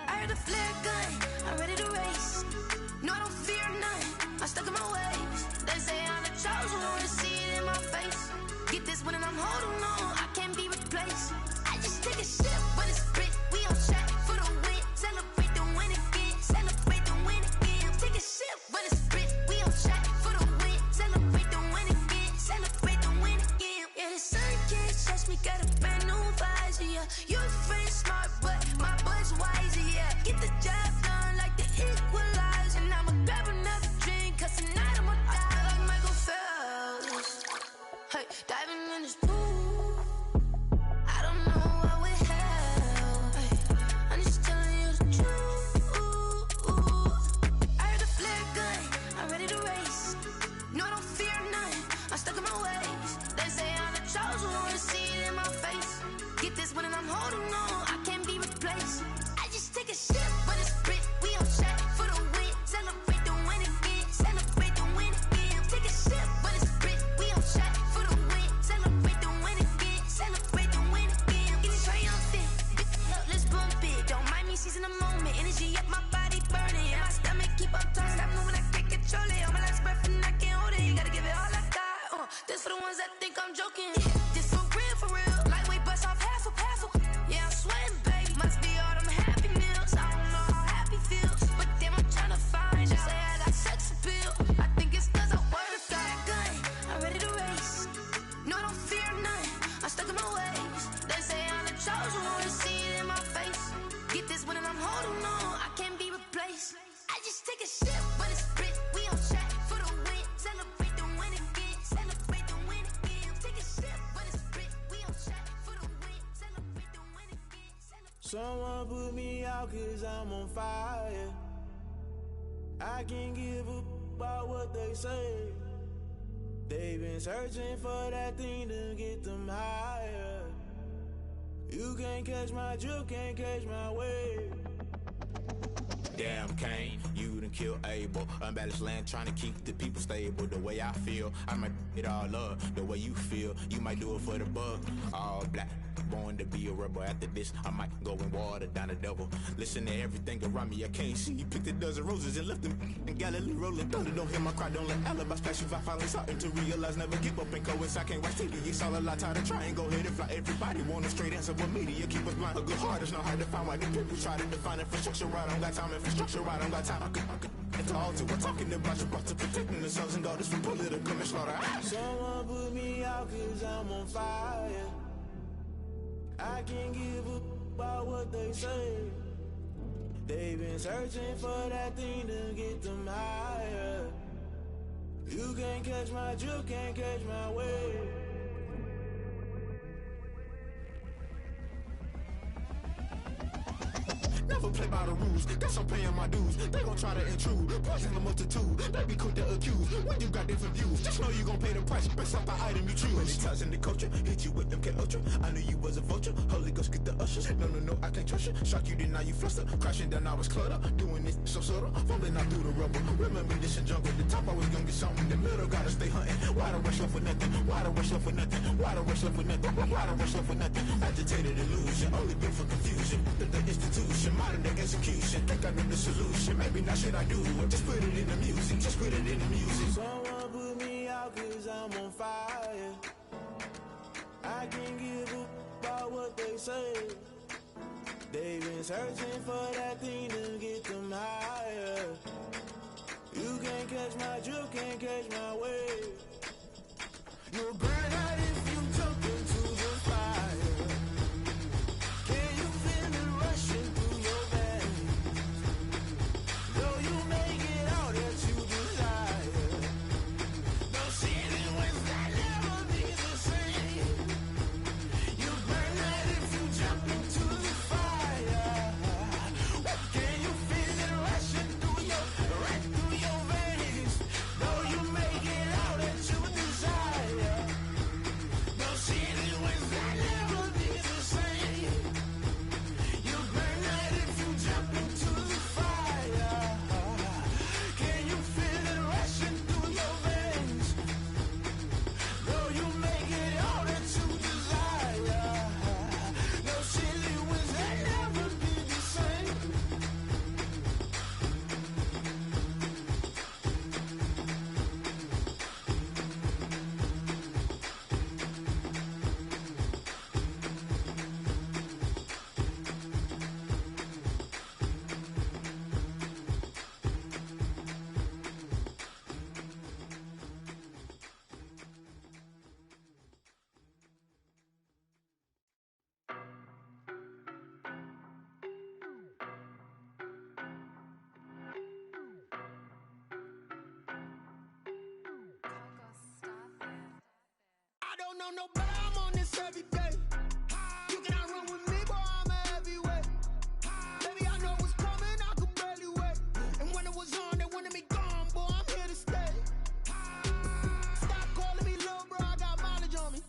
I heard a flare gun, I'm ready to race. No, I don't fear none, I'm stuck in my ways. They say I'm the chosen one, see it in my face. Get this one and I'm holding on, I can't be replaced. I just take a sip when it's split, we on track for the win. Celebrate the win again, celebrate the win again. Take a sip when it's split, we on track for the win. Celebrate the win again, celebrate the win again. Yeah, the sun can't touch me, got a brand new visor, yeah. Your friend smart, but my boy's wiser, yeah. Get the job done like the equalizer. And I'ma grab another drink, cause tonight I'ma die like Michael Phelps. Hey, diving in this pool, I don't know what we have. Hey, I'm just telling you the truth. think I'm joking. This for real. Lightweight bust off half a. Yeah, I'm sweating, baby. Must be all them happy meals. I don't know how happy feels, but damn, I'm trying to find out. Say I got sex appeal. I think it's cause I work a gun. I'm ready to race. No, I don't fear nothing. I'm stuck in my ways. They say I'm the chosen one. See it in my face. Get this one and I'm holding on. I can't be replaced. I just take a sip, but it's split. We on track for the win. Celebrate the win again. Celebrate the win again. Take a sip, but it's split. We on track for the win. Celebrate the win again. Someone put me out cause I'm on fire. I can't give up about what they say. They've been searching for that thing to get them higher. You can't catch my drift, can't catch my wave. Damn, Kane, you done killed Abel. Unbalanced land, trying to keep the people stable. The way I feel, I might it all up. The way you feel, you might do it for the buck. All black, born to be a rebel. After this, I might go and water down the devil. Listen to everything around me, I can't see. Picked a dozen roses and left them in Galilee rolling thunder. Don't hear my cry, don't let alibis flash. If I finally starting to realize, never give up and coincide. Can't watch TV, it's all a lot. Time to try and go ahead and fly. Everybody want a straight answer, but media keep us blind. A good heart is not hard to find. Why the people try to define infrastructure right? I don't got time. Infrastructure right, I don't got time. I could talk to. We're talking about your to protecting the sons and daughters from political and slaughter. Someone put me out cause I'm on fire. I can't give up about what they say. They've been searching for that thing to get them higher. You can't catch my drift, can't catch my wave. Never play by the rules, guess I'm paying my dues. They gon' try to intrude, poison the multitude. They be quick to accuse, when you got different views. Just know you gon' pay the price, based off the item you choose. When it ties in the culture, hit you with MK Ultra. I knew you was a vulture, Holy Ghost get the ushers. No, I can't trust you. Shock you, then now you fluster. Crashing down, I was cluttered. Doing this so subtle, fumbling out through the rubble. Remember this in jungle, the top always gonna get something. The middle gotta stay hunting. Why the rush left for nothing? Why the rush left for nothing? Why the rush left for nothing? Why the rush left for nothing? Agitated illusion, only built for confusion. The institution, modern day execution. Think I know the solution. Maybe not shit I do. Just put it in the music. Just put it in the music. Someone put me out cause I'm on fire. I can't give up about what they say. They've been searching for that thing to get them higher. You can't catch my drift, can't catch my wave. You'll burn out if you jump into the fire. Can you feel it rushing through your veins? Though you make it out that you desire. No ceiling wins that never be the same. You burn out if you jump into the fire. Can you feel it rushing through your veins? Though you make it out that you desire. No ceiling wins that never be the same. You burn out if you jump into the fire. Can you feel it rushing through your veins? Though you make it all that you desire. No silly wins that never be the same. I don't know nobody, I'm on this every day. You cannot run with me, boy, I'm a heavyweight. Baby, I know what's coming, I could barely wait. And when it was on, they wanted me gone, boy, I'm here to stay. Stop calling me little bro, I got mileage on me.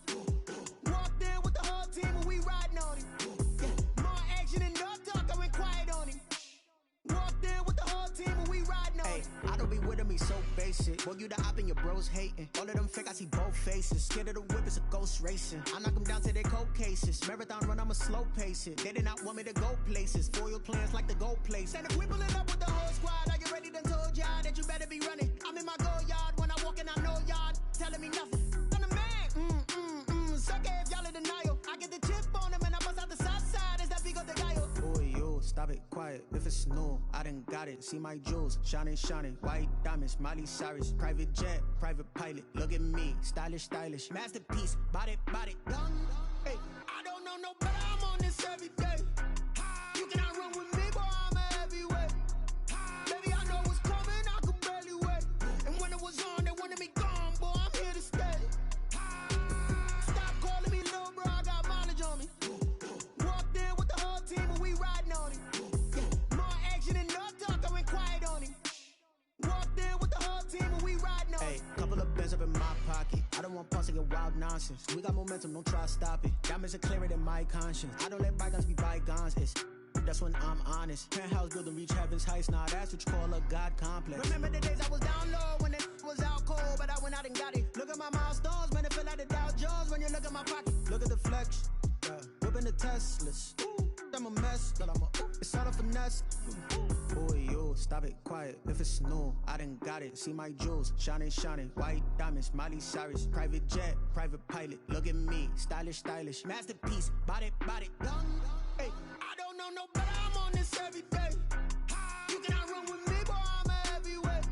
Walked in with the whole team and we riding on him. Yeah, more action and no talk, I went quiet on him. Walked in with the whole team and we riding on him. I don't be with me so basic. Boy, you the op and your bros hating. All of them fake, I see both faces. Scared of the whip, it's a ghost racing. I knock them down to their cold cases. Marathon run, I'ma slow pace it. They did not want me to go places. Foil plans like the go place. And if we pulling up with the whole squad, are you ready? Done told y'all that you better be running. I'm in my go yard when I walk in, I know y'all telling me nothing. I'm the man. it quiet. If it's new, I done got it. See my jewels, shining, shining. White diamonds, Miley Cyrus. Private jet, private pilot. Look at me, stylish, stylish. Masterpiece, body, done. Hey, I don't know no better. I'm on this every day. You cannot run with me, boy. I'm a heavyweight. Baby, I know what's coming. I could barely wait. And when it was on, they wanted me gone, boy. I'm here to stay. Stop calling me little bro. I got mileage on me. Walked in with the whole team and we riding on him. More action and no talk. I went quiet on him. Walked in with the whole team and we riding on him. Hey, couple of bands up in my pocket. I don't want pause to get wild nonsense. We got momentum, don't try to stop it. Diamonds are clearer than my conscience. I don't let bygones be bygones. That's when I'm honest. Penthouse building, reach heaven's heights. Nah, that's what you call a God complex. Remember the days I was down low when it was out cold, but I went out and got it. Look at my milestones, man, it feel like the Dow Jones when you look at my pocket. Look at the flex, yeah. Whipping the Teslas. I'm a mess, but it's all a finesse. Boy, you, stop it, quiet. If it's new, I done got it. See my jewels, shining, shining. White diamonds, Miley Cyrus. Private jet, private pilot. Look at me, stylish, stylish. Masterpiece, body, done. Hey, I don't know no better. I'm on this every day. You cannot run with me, boy. I'm a heavyweight.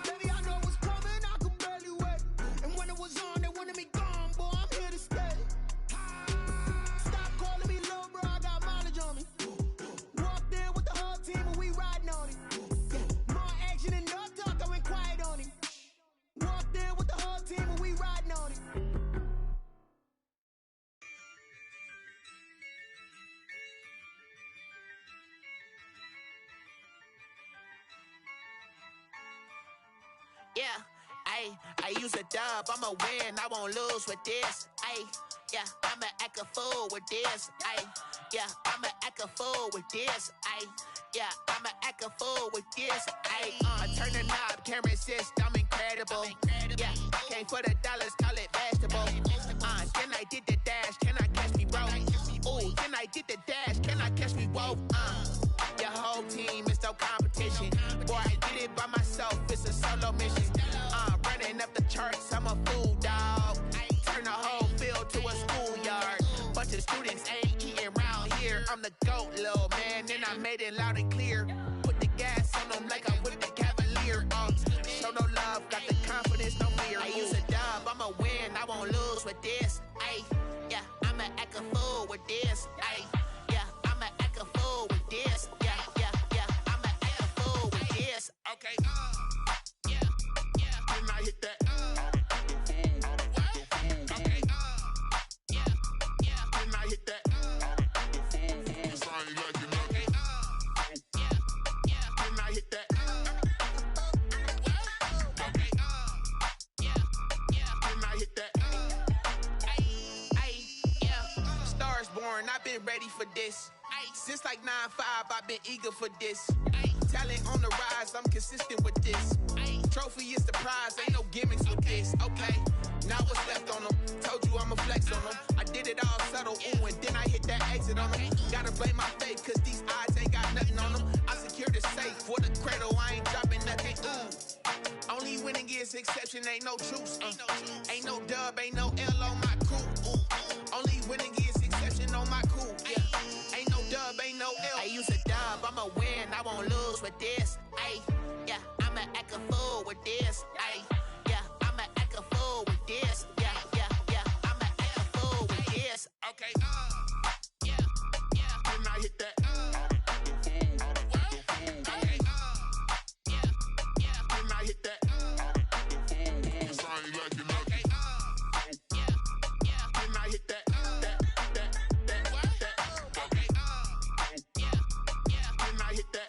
Baby, I know what's coming. I could barely wait. And when it was on, they wanted me gone, boy. I'm here to stay. Stop calling me little bro. I got mileage on me. Walked in with the whole team and we riding on him. More action and no talk. I went quiet on him. Walked in with the whole team and we riding on him. Yeah, I use a dub, I'ma win, I won't lose with this. Yeah, I'ma act a fool with this. Yeah, I'ma act a fool with this. Yeah, I'ma act a fool with this. I turn the knob, camera assist, I'm incredible. Yeah, came for the dollars, call it vegetable. Then I did the dash, can I catch me, bro? Ooh, then I did the dash, can I catch me, whoa? Your whole team is no competition. Boy, I did it by myself, it's a solo mission. Running up the charts, I'm a fool, dog. Turn the whole field to a schoolyard. Bunch of students ain't eating round here. I'm the GOAT, little man, and I made it loud and clear. Put the gas on them like I'm with the Cavalier. Show no love, got the confidence, no fear. I use a dub, I'ma win, I won't lose with this. Yeah, I'ma act a fool with this. Yeah, I'ma act a fool with this. Yeah, I'ma act a fool with this. Okay, yeah, then I hit that. Okay, yeah, then I hit that. It's I ain't like it, okay, yeah, then I hit that. Okay, yeah, then I hit that. Yeah, stars born, I've been ready for this. Since like 9-5, I've been eager for this. Talent on the rise, I'm consistent with this. Trophy is the prize, ain't no gimmicks with this. Okay, now what's left on them? Told you I'ma flex on them. I did it all subtle, ooh, and then I hit that exit on them. Gotta blame my faith, cause these odds ain't got nothing on them. I secured the safe for the cradle, I ain't dropping nothing, ooh. Only winning is exception, ain't no truce. Ain't no dub, ain't no L on my crew. Ooh. Only winning is exception on my crew, yeah. Ain't no dub, ain't no L. I use a dub, I'ma win, I won't lose with this. Yeah, I'ma act a fool with this. Yeah, I'ma act a fool with this. Yeah, I'ma act a fool with this. Okay, yeah, then I hit that. Okay, yeah, then I hit that. It's I ain't like it, okay, yeah, then I hit that. Okay, yeah, then I hit that.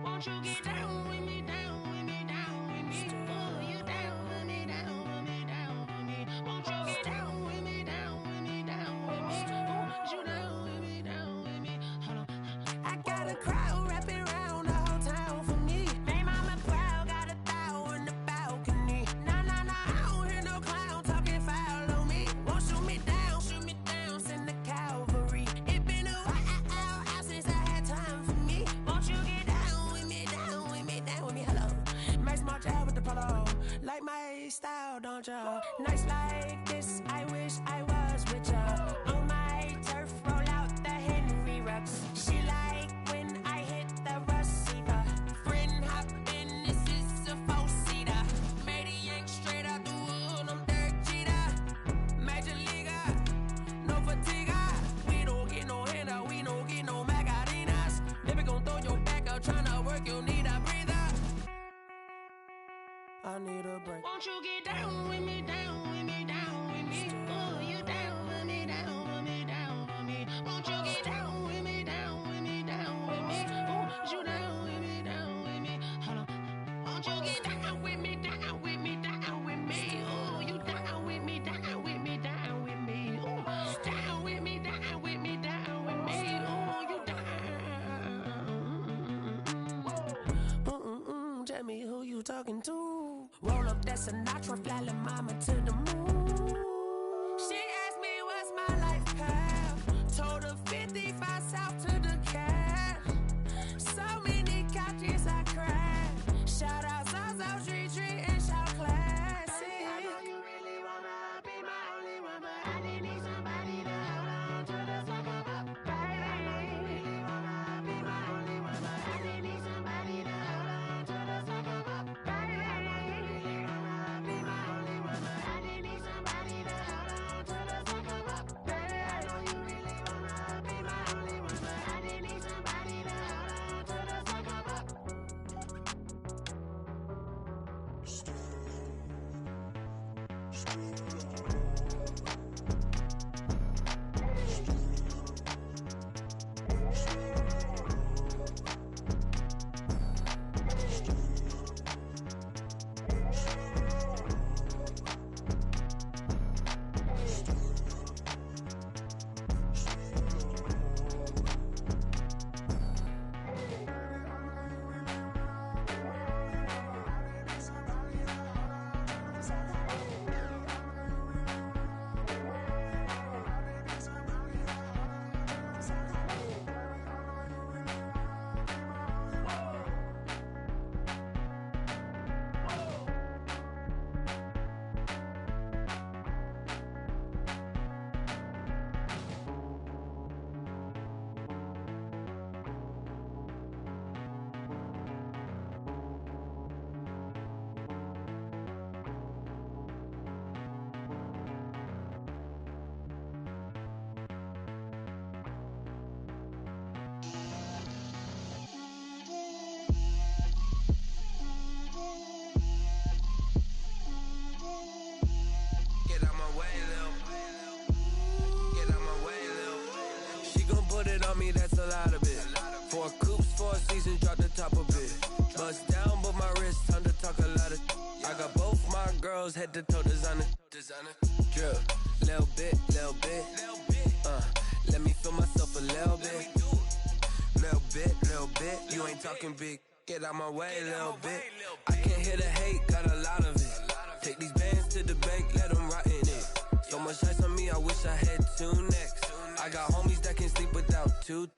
Won't you get down with me, down with me, down with me? Pull you down. want ya. Nights like this, I wish I was with ya. On my turf, roll out the Henry Rux. She like when I hit the receiver. Friend hop in, this is a four-seater. Made a yank straight out the wood, I'm Derek Jeter. Major leaguer, no fatigue. We don't get no handout, we don't get no Macarinas. Never gon' throw your back out, tryna work, you'll need a breather. I need a break. Won't you get down with me, down with me, down with me? Ooh, you down with me, down with me, down with me. Won't you get down with me, down with me, down with me? Ooh, you down with me, down with me. Hold on. Won't you get down with me, down with me, down with me? Ooh, you down with me, down with me, down with me. Ooh, down with me, down with me, down with me. Ooh, you down. Tell me who you talking to. Roll up that Sinatra, fly la mama to the moon. She asked me what's my life path. Told her 55 south to the cash. So many couches I crashed. Shout out Zazo, Tree, and shout classy. I know you really wanna be my only one, but I didn't need somebody to hold on to the second up. Baby, I know you really wanna be my only one, but I didn't need somebody to hold on to the second up. Baby, I know you really wanna be my only one, but I didn't need somebody to hold on to the second up. Baby, I know you really wanna be my only one, but I didn't need somebody to hold on to the second up. That's a lot of it. 4 coops, 4 seasons, drop the top of it. Bust down, but my wrist, time to talk a lot of. I got both my girls head to toe designer. Drill, little bit, little bit. Let me feel myself a little bit. Little bit. You ain't talking big. Get out my way, little bit. I can't hear the hate, got a lot of it. Take these bands to the bank, let them rot in it. So much ice on me, I wish I had 2 necks. I got homies that can sleep without 2.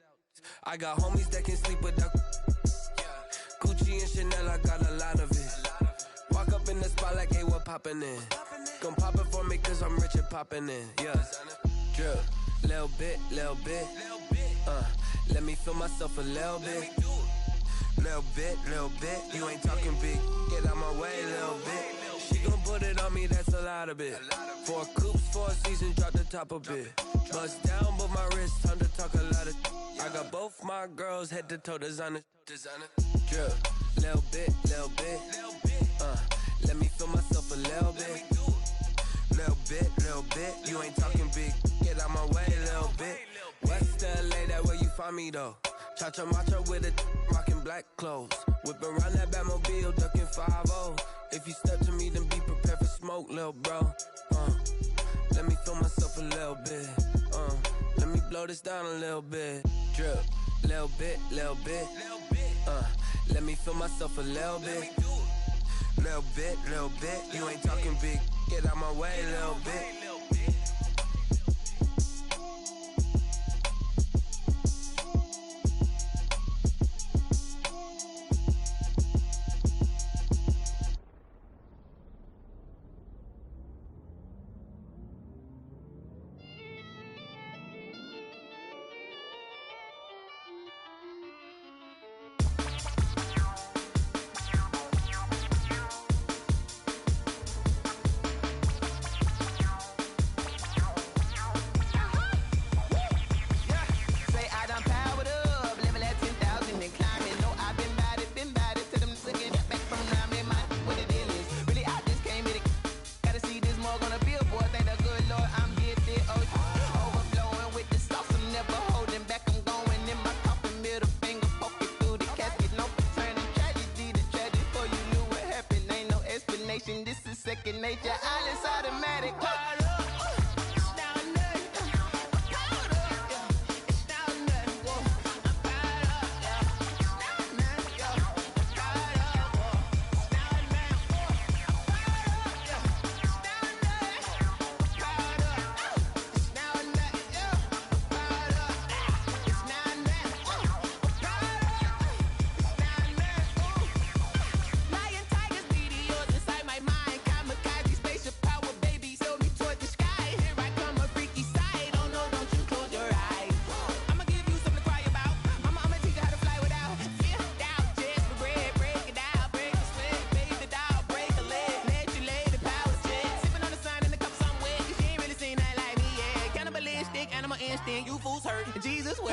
I got homies that can sleep without Gucci and Chanel, I got a lot of it. Walk up in the spot like, hey, what poppin' in? Gon' pop it for me cause I'm rich and poppin' in, yeah. Drill, little bit. Let me feel myself a little bit. Little bit. You ain't talking big, get out my way, little bit. She gon' put it on me, that's a lot of it. 4 coops, 4 seasons, drop the top a bit. Bust down, but my wrist, time to talk a lot of. I got both my girls head to toe designer. Drill, little bit. Let me feel myself a little bit. Little bit. You ain't talking big, get out my way, little bit. West LA, that where you find me though. Cha-cha matcha with a rockin' black clothes. Whip around that Batmobile, ducking 5-0. If you step to me, then be prepared for smoke, lil' bro. Let me feel myself a little bit. Let me blow this down a little bit. Drip, little bit. Let me feel myself a little bit. Little bit. You ain't talking big. Get out my way, little bit. second nature. All is automatic. You fools hurt. Jesus will.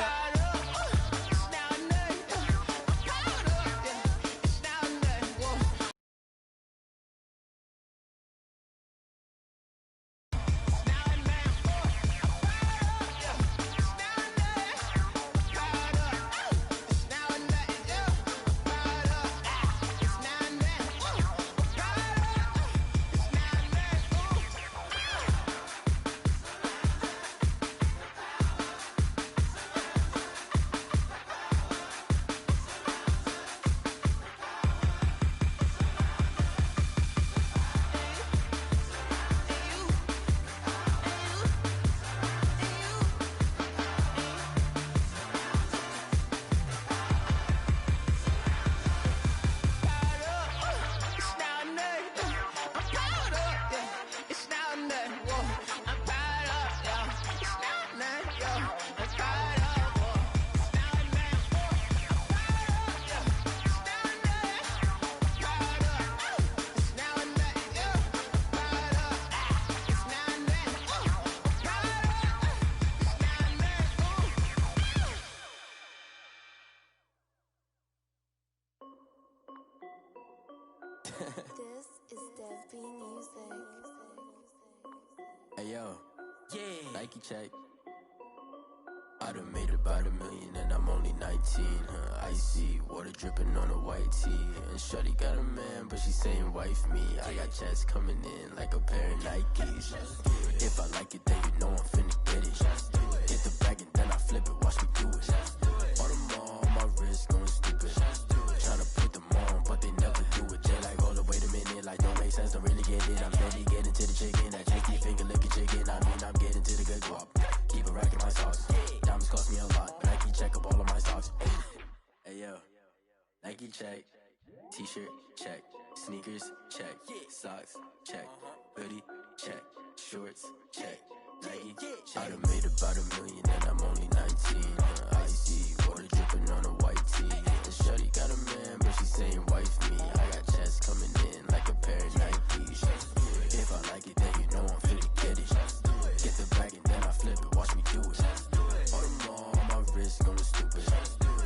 This is Dev Music. Hey yo, yeah. Nike check. I done made about $1 million and I'm only 19. Icy water dripping on a white tee. And shorty got a man, but she saying wife me. I got checks coming in like a pair of Nikes. If I like it, then you know I'm finna get it. Hit the bag and then I flip it. Watch me do it. On them all, my wrist going stupid. Tryna put them on, but they never do it. They like, hold up, wait a minute. Like, don't make sense, don't really get it. I'm steady getting to the chicken. That chicky finger licking chicken. I mean, I'm getting to the good guap. Keep a rack in my socks. Diamonds cost me a lot. Nike check up all of my socks. Hey yo, Nike check. T-shirt check. Sneakers check. Socks check. Hoodie check. Shorts check. Nike I done made about $1 million and I'm only 19. Icy water dripping on a white tee. And shorty got a man, but she saying wife me. I got checks coming in like a pair of Nikes. If I like it, then you know I'm finna get it. Get the bag and then I flip it. Watch me do it. On them all, my wrist going stupid.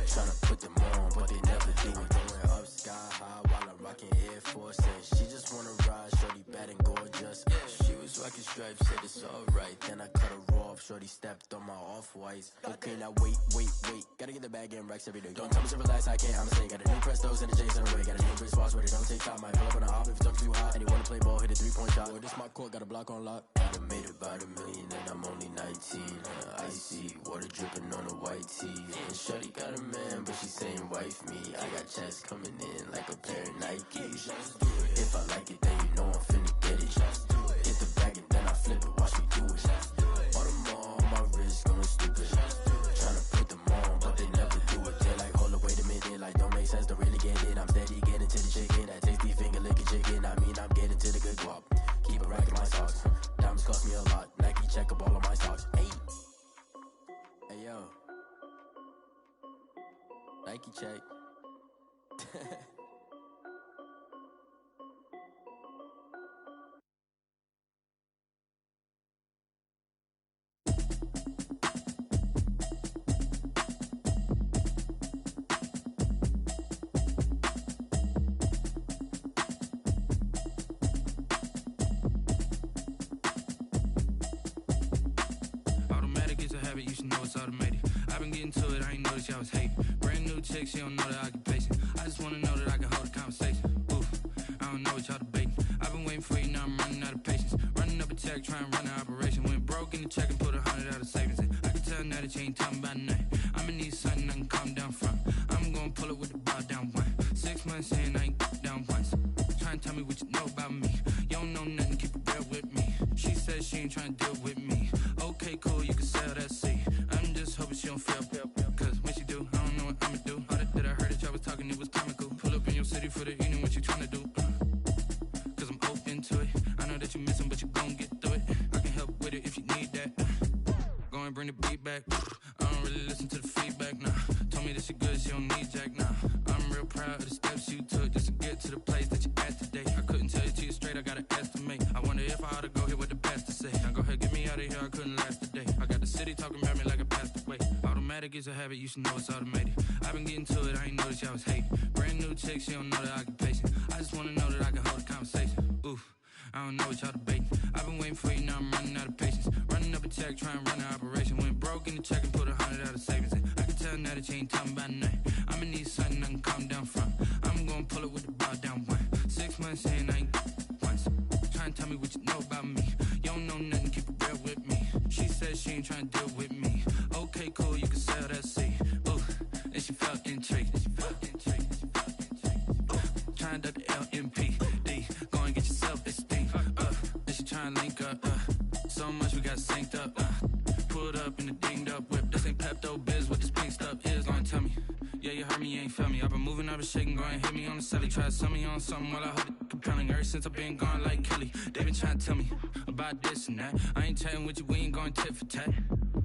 Tryna put them on, but they never do it. Going up sky high while I'm rocking Air Force. And she just wanna ride, shorty bad and gorgeous. She was rocking stripes, said it's alright. Then I cut her off, shorty stepped on my off-whites. Okay, now wait. Gotta get the bag and racks every day. Don't tell me to relax, I can't, I'ma say. Got a new Prestos and a J's on the way. Got a new wristwatch with it, don't take time. Might pull up on a hop if it's talking too hot. And you wanna play ball, hit a 3-point shot. Boy, this my court, got a block on lock. I done made about $1 million and I'm only 19. Icy water dripping on a white tee. And shorty got a man, but she saying wife me. I got checks coming in like a pair of Nikes. If I like it, then you know I'm finna get it. Hit the bag and then I flip it, watch me do it. On them all, my wrist going stupid. Tryna put them on, but they never do it. They like, hold up, wait a minute. Like, don't make sense, don't really get it. I'm steady getting to the chicken. That tasty finger licking chicken. I mean, I'm getting to the good guap. Keep a rack in my socks. Diamonds cost me a lot. Nike check up all of my socks. Hey yo, Nike check. Automatic is a habit, you should know it's automated. I've been getting to it, I ain't noticed y'all was hating. Brand new chick, she don't know that I can pace it. I just wanna know that I can hold a conversation. Oof, I don't know what y'all debating. I've been waiting waiting for you, now I'm running out of patience. Running up a check, trying to run an operation. Went broke in the check and put 100 out of savings in. I can tell now that you ain't talking about nothing. I'ma need something I can calm down from. I'm gonna pull it with the bar down one. 6 months in, I ain't down once. Trying to tell me what you know about me. You don't know nothing, keep it real with me. She says she ain't trying to deal with me. Okay, cool, you can sell that seat. I'm just hoping she don't feel. Cause when she do, I don't know what I'ma do. All that I heard that y'all was talking, it was comical. Pull up in your city for the evening, what you tryna do? Cause I'm open to it. I know that you missing, but you gon' get through it. I can help with it if you need that. Go and bring the beat back. I don't really listen to the feedback, nah. Told me that she good, she don't need jack, nah. I'm real proud of the steps you took just to get to the place that you at today. I couldn't tell you to you straight, I gotta estimate. I wonder if I ought to go here with the best to say. Now go ahead, get me out of here, I couldn't last today. I got the city talking about me like I passed away. Automatic is a habit, you should know it's automated. I've been getting to it, I ain't noticed y'all was hating. Brand new chick, she don't know the occupation. I just wanna know that I can hold a conversation. Oof, I don't know what y'all debating. I've been waiting for you, now I'm running out of patience. Running up a check, trying to run an operation. Went broke in the check and put 100 out of savings in. I can tell now that you ain't talking about nothing. I'ma need something I can calm down from. I'm gonna pull it with the bar down one. 6 months in, I ain't once. Trying to tell me what you know about me. You don't know nothing, keep it real with me. She says she ain't trying to deal with me. Okay, cool, you can sell that seat. Ooh, and she felt intrigued. Trying to the LMPD. Go and get your self-esteem. And she trying to link up. So much we got synced up. Pulled up in the dinged up whip. This ain't Pepto-Biz, what this pink stuff is. Long tell me. Yeah, you heard me, you ain't felt me. I've been moving, I've been shaking, go and hit me on the celly. Try to sell me on something while I hold it compelling. Ever since I've been gone like Kelly, they been trying to tell me about this and that. I ain't chatting with you, we ain't going tit for tat.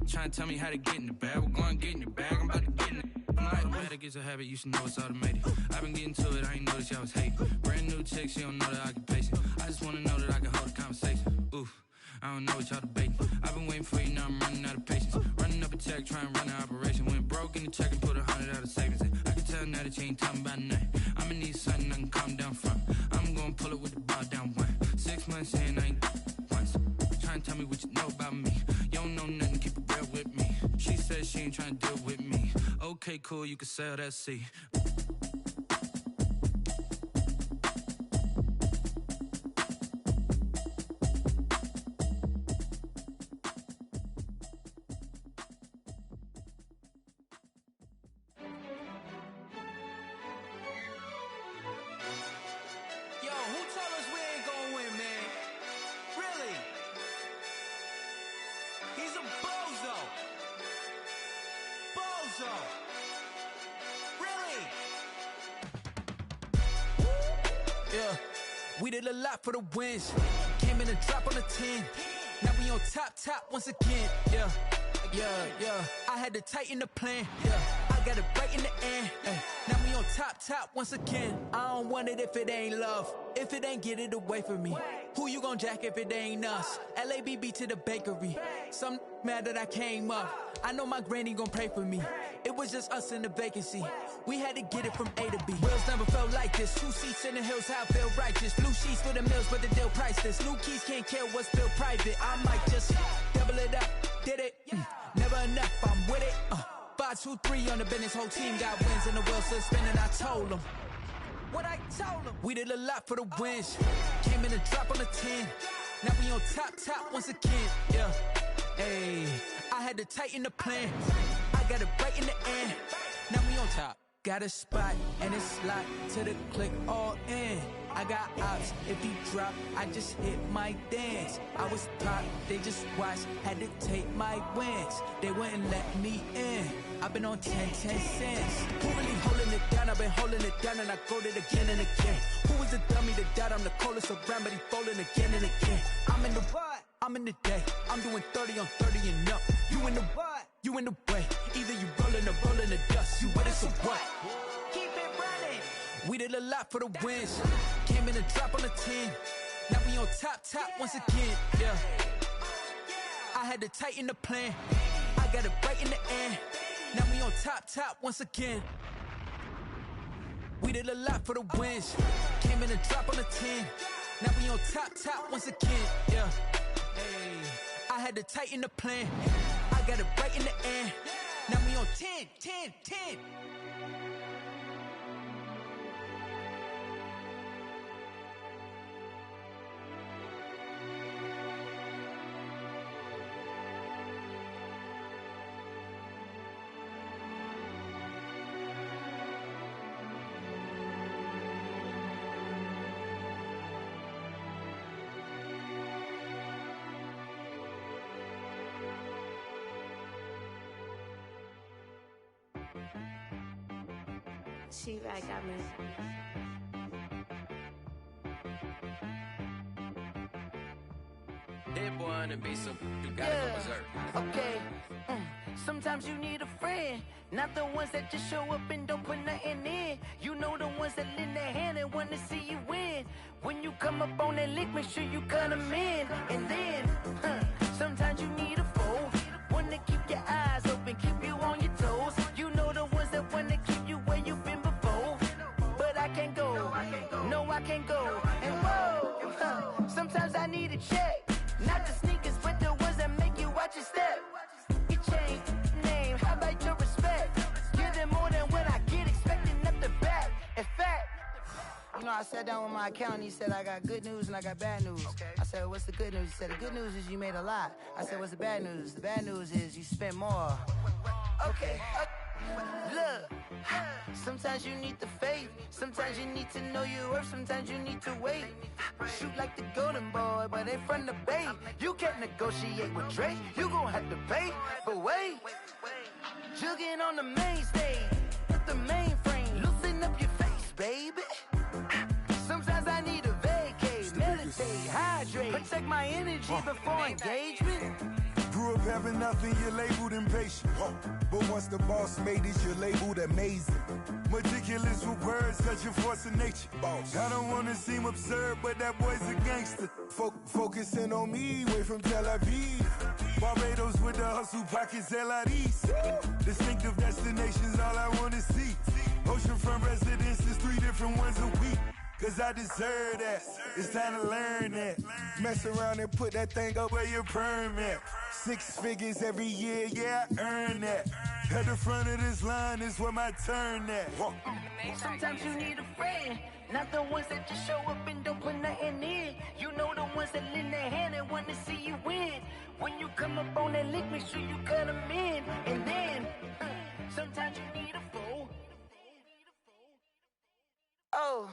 Trying to tell me how to get in the bag. We're going to get in the bag, I'm about to get in it. Automatic is a habit, you should know it's automated. I've been getting to it, I ain't noticed y'all was hating. Brand new chick, she don't know the occupation. I just wanna know that I can hold a conversation. Oof, I don't know what y'all debating. I've been waiting for you, now I'm running out of patience. Running up a check, trying to run an operation. Went broke in the check and put 100 out of savings in. I can tell now that you ain't talking about nothing. I'ma need something I can calm down from. I'm gonna pull it with the bar down one. 6 months in, I ain't once. Trying to tell me what you know about me. You don't know nothing, keep it real with me. She says she ain't trying to deal with me. Okay, cool, you can sell that seat. Yeah, we did a lot for the wins. Came in a drop on the 10. Now we on top once again. Yeah. I had to tighten the plan. Yeah, I got it right in the end. Now we on top once again. I don't want it if it ain't love. If it ain't, get it away from me. Who you gon' jack if it ain't us? LABB to the bakery. Some mad that I came up. I know my granny gon' pray for me. It was just us in the vacancy. We had to get it from A to B. Wheels never felt like this. 2 seats in the hills, how I feel righteous. Blue sheets for the mills, but the deal priceless. New keys can't care what's built private. I might just double it up. Did it? Never enough, I'm with it. 5, 2, 3 on the business. Whole team got wins and the wheels still spinning. I told them what I told them. We did a lot for the wins. Came in a drop on the 10. Now we on top once again. Yeah. Hey, I had to tighten the plan. I got it right in the end. Now we on top. Got a spot and it's locked to the click all in. I got ops, if he drop, I just hit my dance. I was top, they just watched, had to take my wins. They wouldn't let me in. I've been on 10 cents. Who really holding it down? I've been holding it down and I go it again and again. Who was the dummy that died? I'm the coldest around, but he folding again and again. I'm in the what? I'm in the day. I'm doing 30 on 30 and up. You in the what? You in the way. Either you rolling or rolling the dust. You with us or what? Keep it running. We did a lot for the wins. Came in a drop on the 10. Now we on top once again. Yeah. I had to tighten the plan. I got it right in the end. Now we on top once again. We did a lot for the wins. Came in a drop on the 10. Now we on top once again. Yeah. Hey, I had to tighten the plan. I got it right in the end. Now we on 10. She right got me. Hit one and be some, you gotta go berserk. Okay. Sometimes you need a friend, not the ones that just show up and don't put nothing in. You know the ones that lend their hand and want to see you win. When you come up on that lick, make sure you cut them in. And then, sometimes you need a foe, one to keep your eyes open, keep you on your toes. You know the ones that want to keep you where you've been before. But I can't go, no I can't go. And whoa, sometimes I need a check, not the sneakers, but the ones that make you watch your step. You change name, how about your respect? Give them more than what I get, expecting nothing back. In fact, you know, I sat down with my accountant, he said, I got good news and I got bad news. I said, what's the good news? He said, the good news is you made a lot. I said, what's the bad news? The bad news is you spent more. Okay. Look, sometimes you need the faith, sometimes you need to know your worth, sometimes you need to wait. Shoot like the golden boy, but they from the bay. You can't negotiate with Drake, you gon' have to pay. But wait, jugging on the main stage, with the mainframe, loosen up your face, baby. Sometimes I need a vacate, meditate, hydrate, protect my energy before engagement. Grew up having nothing, you're labeled impatient. But once the boss made it, you're labeled amazing. Meticulous with words, such a force of nature. I don't wanna seem absurd, but that boy's a gangster. Focusing on me, way from Tel Aviv. Barbados with the hustle pockets, LIDs. Distinctive destinations, all I wanna see. Oceanfront residences, 3 different ones a week. Cause I deserve that, it's time to learn that. Mess around and put that thing up where your permit. 6 figures every year, yeah, I earn that. At the front of this line is where my turn at. Sometimes you need a friend, not the ones that just show up and don't put nothing in. You know the ones that lend their hand and want to see you win. When you come up on that lick, make sure you cut them in. And then, sometimes you need a foe. Oh.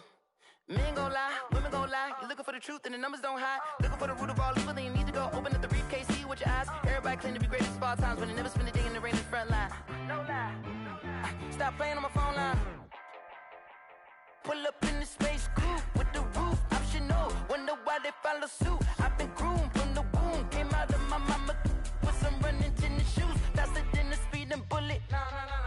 Men gon' lie, women gon' lie. You're looking for the truth and the numbers don't hide. Looking for the root of all evil, then you need to go open up the briefcase, see with your eyes. Everybody claim to be greatest of all times, but they never spend a day in the rain in the front line. No lie. Stop playing on my phone line. Pull up in the space coupe with the roof optional. Wonder why they follow suit. I've been groomed from the womb. Came out of my mama with some running tennis shoes. Faster than the speeding bullet. Nah,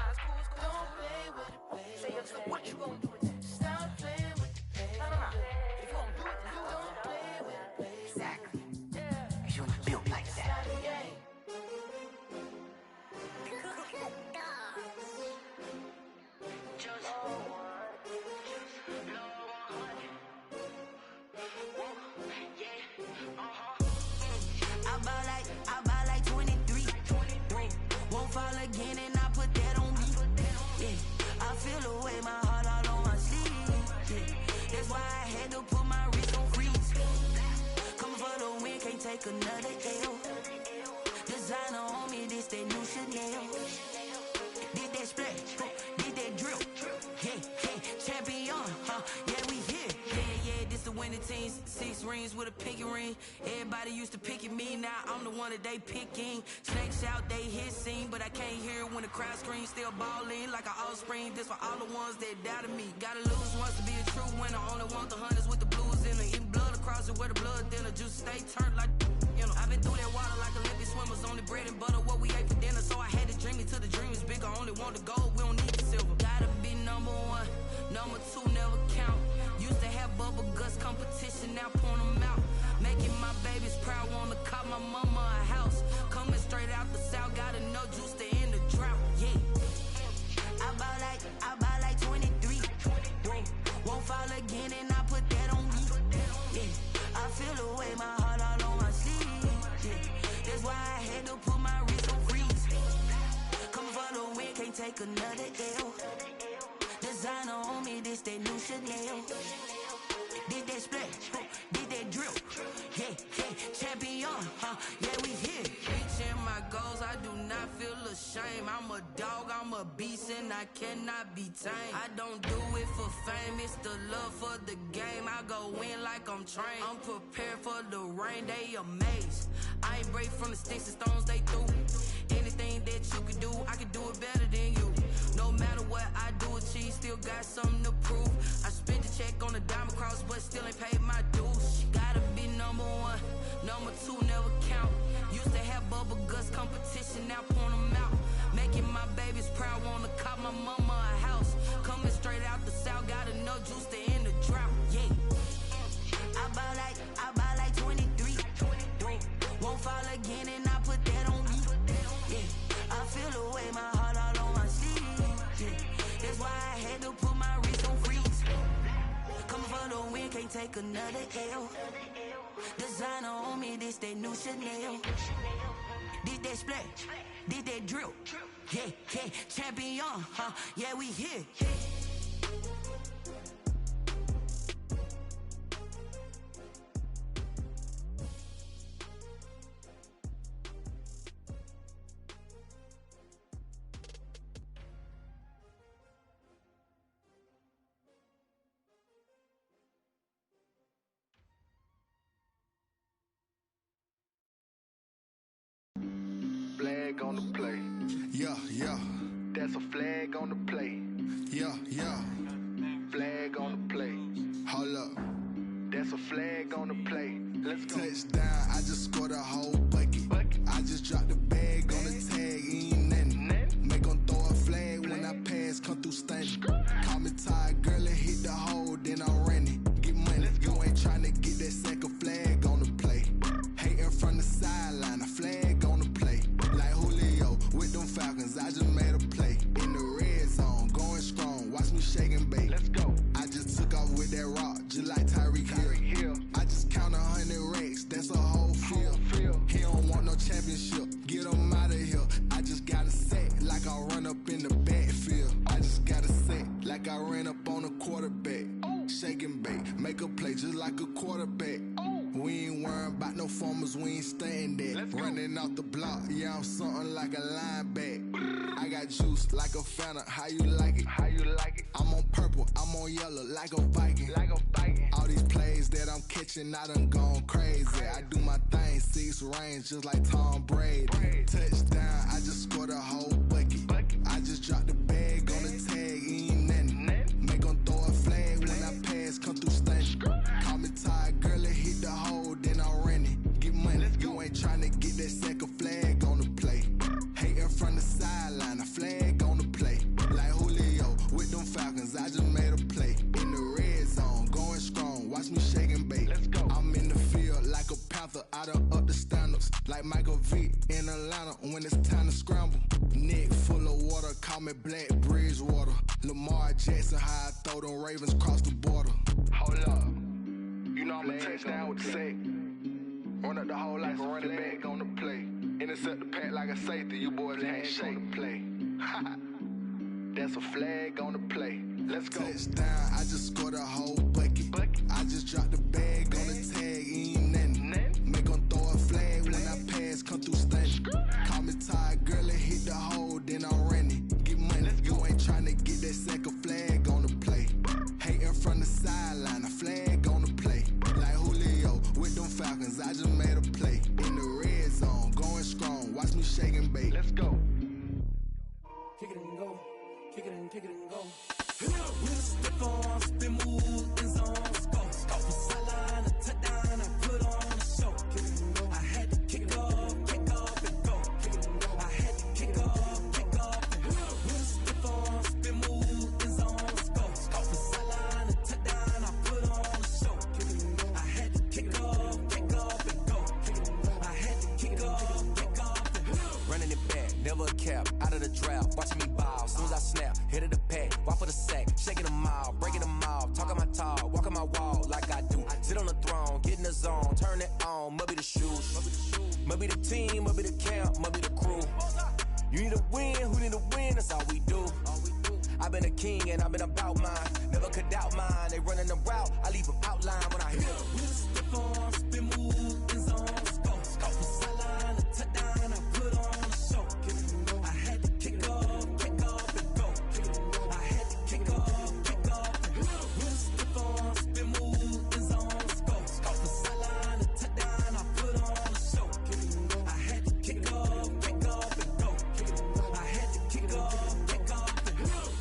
it's cool, it's cool. Don't play with it, baby. Say so what you gon' do with it? Stop playing with it. If you gon' do it, then don't play with it, baby. Exactly. Cause you're not built like that. I buy like 23. Won't fall again and I put that on me. Yeah, I feel the way my heart all on my sleeve. Yeah. That's why I had to put my wrist on freeze. Coming for the win, can't take another L. Designer on me, this that new Chanel. Did that splash, did that drill. Yeah, champion, yeah, we here. Yeah, this the winning teams. 6 rings with a pinky ring. Everybody used to pick at me, now I'm the one that they picking. Snakes out, they hissing, but I can't hear when the crowd screams. Still balling like an offspring. This for all the ones that doubted me. Gotta lose once to be a true winner. Only want the hunters with the blues in it. Eating blood across it where the blood thinner. Juice stay turned like, you know. I've been through that water like Olympic swimmers. Only bread and butter, what we ate for dinner. So I had to dream it till the dream is bigger. Only want the gold, we don't need the silver. Gotta be number 1, number 2 never count. Used to have bubble guts competition, now point them out. Making my babies proud, wanna call my mama a house. Coming straight out the south, gotta know juice to end the drought. Yeah, I buy like 23. Won't fall again and I put that on me. Yeah, I feel the way my heart all on my sleeve. Yeah, that's why I had to put my wrist on freeze. Coming for the win, can't take another L. Designer on me, this that new Chanel. Did that splash, did that drill. Yeah, champion, yeah, we here. Reaching my goals, I do not feel ashamed. I'm a dog, I'm a beast, and I cannot be tamed. I don't do it for fame, it's the love for the game. I go in like I'm trained. I'm prepared for the rain, they amazed. I ain't break from the sticks and stones they threw. Anything that you can do, I can do it better than you. No matter what I do, achieve, still still got something to prove. I spent the check on the diamond cross, but still ain't paid my dues. She gotta be number one, number two never count. Used to have bubble guts competition, now point them out. Making my babies proud, wanna cop my mama a house. Coming straight out the south, got enough juice to end the drought. Yeah. I buy like 23. Won't fall again and I put that on me. Yeah. I feel the way, my heart all on my sleeve. Yeah. That's why I had to put my wrist on freeze. Coming for the win, can't take another L. Designer on me, this that new Chanel. This that splash, this that drill. Yeah, yeah, champion, huh? Yeah, we here. Flag on the play. Yeah, yeah. That's a flag on the play. Yeah, yeah. Flag on the play. Hold up. That's a flag on the play. Let's go. Touchdown, I just scored a whole bucket. I just dropped the bag on the tag, ain't nothing. Make them throw a flag when I pass, come through stunning. Call me tired, girl, and hit the hole, then I'm running. Get money, you ain't trying to get that second flag on the play. Hating from the sideline, a flag on the play. Like Julio with them Falcons, I just made a play. In the red zone, going strong, watch me shake and bake. Let's go. I just took off with that rock, just like Tyreek Hill. I just count 100 racks, that's a whole field. He don't want no championship, get him out of here. I just got a set, like I run up in the backfield. I just got a set, like I ran up on a quarterback. Shake and bake, make a play just like a quarterback. We ain't worrying about no formers, we ain't staying there. Running off the block, yeah, I'm something like a lineback. I got juice like a Fanta, how you like it? How you like it? I'm on purple, I'm on yellow, like a Viking. Like a Viking. All these plays that I'm catching, I done gone crazy. I do my thing, 6 range, just like Tom Brady. Touchdown, I just scored a whole bucket. I just dropped the bag on the tag, ain't nothing. Make them throw a flag when I pass, come through stunning. Call me tired, girl, and hit the hole, then I'm running. Get money, you ain't trying to get that second flag on the play. Hating from the sideline, a flag on the play. Like Julio with them Falcons, I just made a play. In the red zone, going strong, watch me shake and bake. Let's go. I'm in the field like a Panther, I done up the standards. Like Michael Vick in Atlanta when it's time to scramble. Neck full of water, call me Black Bridgewater. Lamar Jackson, how I throw them Ravens cross the border. Hold up. You know I'm a touchdown with the sack. Run up the hole like a running back on the play. Intercept the pack like a safety. You boys ain't on the play. That's a flag on the play. Let's go. Touchdown, I just scored a whole bucket. I just dropped the bag on the tag, ain't nothing. Make them throw a flag when I pass, come through stunning. Call me tired, girl, and hit the hole, then I'm running. Get money, you ain't trying to get that second flag on the play. Hating from the sideline, a flag on the play. Like Julio with them Falcons, I just made a play. In the red zone, going strong, watch me shake and bake. Let's go. Kick it and go, kick it and go. We'll step on, spin, move, in zone, go. From sideline to touchdown, I put on a show. I had to kick off and go. I had to kick off and go. We'll step on, spin, move, in zone, go. From sideline to touchdown, I put on a show. I had to kick off and go. I had to kick off and go. Running it back, never a cap, out of the draft, watching me ball. Soon as I snap, hit of the pack, walk for the sack, shaking them all, breaking them off, talking my talk, walking my wall like I do. Sit on the throne, get in the zone, turn it on, must be the shoes, must be the team, must be the camp, must be the crew. You need a win, who need a win, that's all we do. I've been a king and I've been about mine, never could doubt mine. They running the route, I leave them outline when I hit them. We'll step on, spin, move, in zone, go. From sideline to touchdown, I put on a show. I had to kick off and go. I had to kick off and go. We'll step on, spin, move, in zone, go. From sideline to touchdown, I put on a show. I had to kick off and go. I had to kick off and go.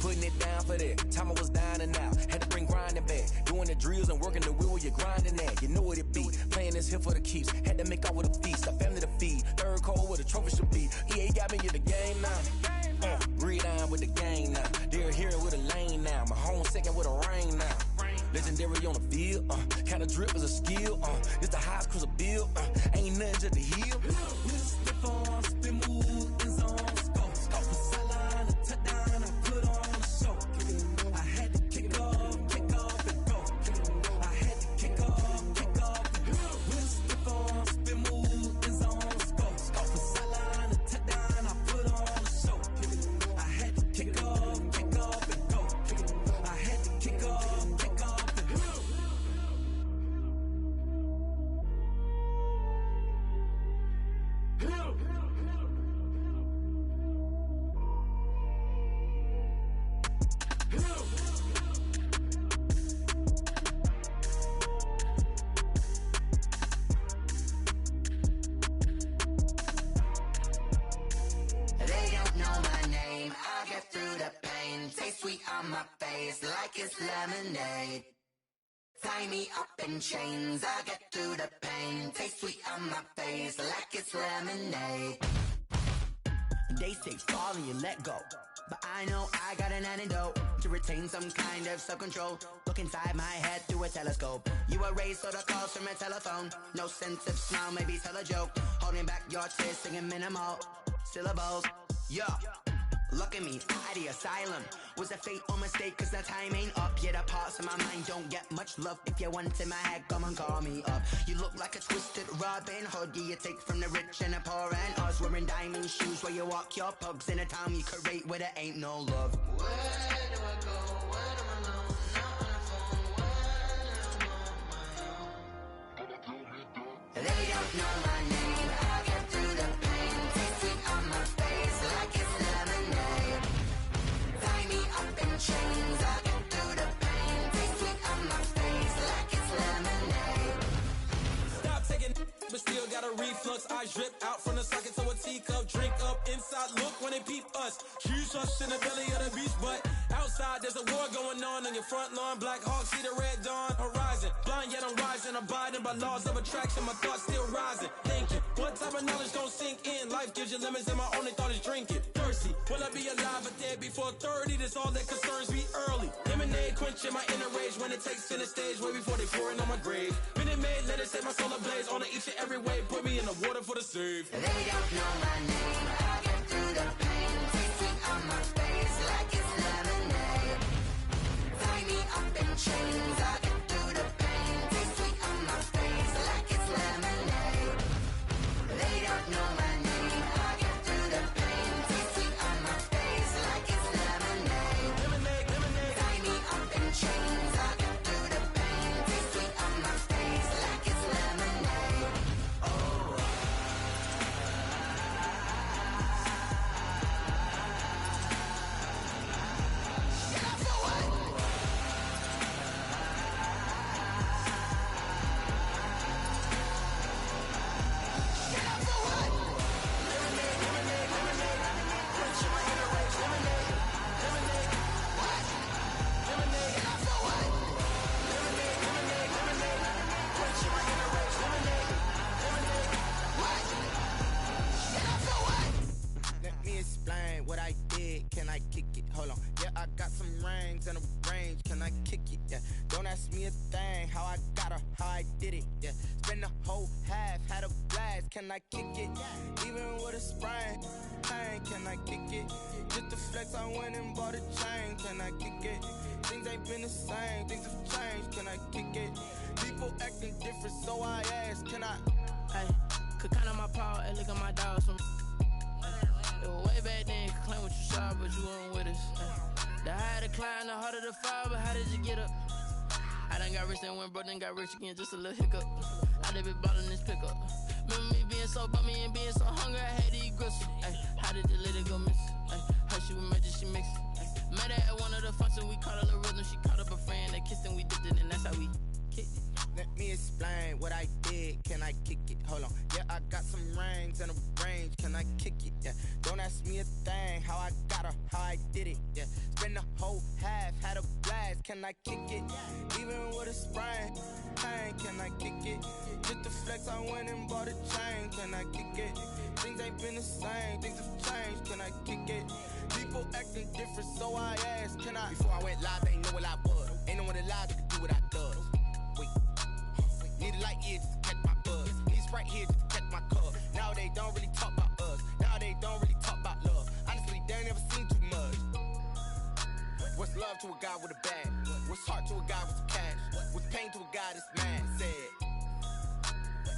Putting it down for that. Time I was the drills and working the wheel where you're grinding at. You know what it be. Playing this here for the keeps. Had to make off with a feast. A family to feed. Third cold where the trophy should be. EA got me in the game now. Gridiron with the gang now. They're here with a lane now. My home second with a rain now. Legendary on the field. Kinda drip is a skill. It's the highest cruiser bill. Ain't nothing just to heal. Step on, spin move, in zone, scope. Scope the sideline, a touchdown, I put on a show. I had to kick off and go. I had to kick off and go. Step on, spin move, in zone, scope. Scope the sideline, a touchdown, I put on a show. I had to kick off and go. I had to kick off and go. Like it's lemonade. Tie me up in chains, I get through the pain. Taste sweet on my face like it's lemonade. They say fall and you let go, but I know I got an antidote to retain some kind of self-control. Look inside my head through a telescope. You erase all the calls from a telephone. No sense of smile, maybe tell a joke. Holding back your tears, singing minimal syllables. Yeah. Look at me, out the asylum. Was a fate or mistake, cause the time ain't up. Yet the parts of my mind don't get much love. If you want in my head, come and call me up. You look like a twisted Robin Hood. Yeah, you take from the rich and the poor and us. Wearing diamond shoes where you walk your pugs in a town you create where there ain't no love. Where do I go? Where am I alone? Not on the phone. When I'm on my own. They don't know my name. I get through the pain. Taste sweet on my face like it's lemonade. Tie me up in chains. I get through the pain. Taste sweet on my face like it's lemonade. Stop taking, but still got a reflux. Eyes drip out from the socket to a teacup. Drink up inside, look when they peep us. Choose us in the belly of the beast, but outside there's a war going on your front lawn. Black Hawk see the red dawn horizon. Blind yet I'm rising, abiding by laws of attraction. My thoughts still rising, thinking what type of knowledge don't sink in? Life gives you limits and my only thought is drinking. Thirsty, will I be alive or dead before 30? That's all that concerns me early. Lemonade quenching my inner rage when it takes center stage way before they pouring on my grave. Minute Maid, let it set my soul ablaze on each and every way. Put me in the water for the save. They don't know my name. I get through the pain. Taste sweet on my face like it's lemonade. Tie me up in chains. I get through the pain. Taste sweet on my face like it's lemonade. They don't know my name. I get through the pain. Taste sweet on my face like it's lemonade. Tie me up in chains. I get through the pain. Taste sweet on my face like it's lemonade. Oh. Let me explain what I did. Can I kick it? Hold on. Yeah, I got some rings and a range. Can I kick it? Yeah. Don't ask me a thing. How I got her, how I did it. Yeah. Spend the whole half, had a blast. Can I kick it? Even with a sprain. Pain, can I kick it? Just to flex, I went and bought a chain. Can I kick it? Things ain't been the same. Things have changed. Can I kick it? People acting different, so I ask. Can I? Hey, could count on my power and look at my dogs from. Way back then, you could claim what you saw, but you weren't with us. The higher the climb, the harder the fall, but how did you get up? I done got rich, then went broke, then got rich again, just a little hiccup. I done been ballin' this pickup. Remember me being so bummy and being so hungry, I had to eat gristle. Ay, how did you let it go miss? Ay, how she was magic, she mixed. Met her at one of the functions, we caught a little rhythm, she caught up a friend, they kissed and we dipped it, and that's how we kicked it. Let me explain what I did. Can I kick it? Hold on. Yeah, I got some rings and a range. Can I kick it? Yeah. Don't ask me a thing. How I got her, how I did it. Yeah. Spend the whole half, had a blast. Can I kick it? Even even with a sprain. Pain, can I kick it? Just the flex, I went and bought a chain. Can I kick it? Things ain't been the same, things have changed. Can I kick it? People acting different, so I asked, can I? Before I went live, they know what I was. Ain't no one alive that can do what I does. Wait, need a light here just to catch my buzz. Need Sprite here just to catch my cup. Now they don't really talk about us. Now they don't really talk about love. Honestly, they ain't never seen too much. What's love to a guy with a bag? What's heart to a guy with some cash? What's pain to a guy that's mad? Said.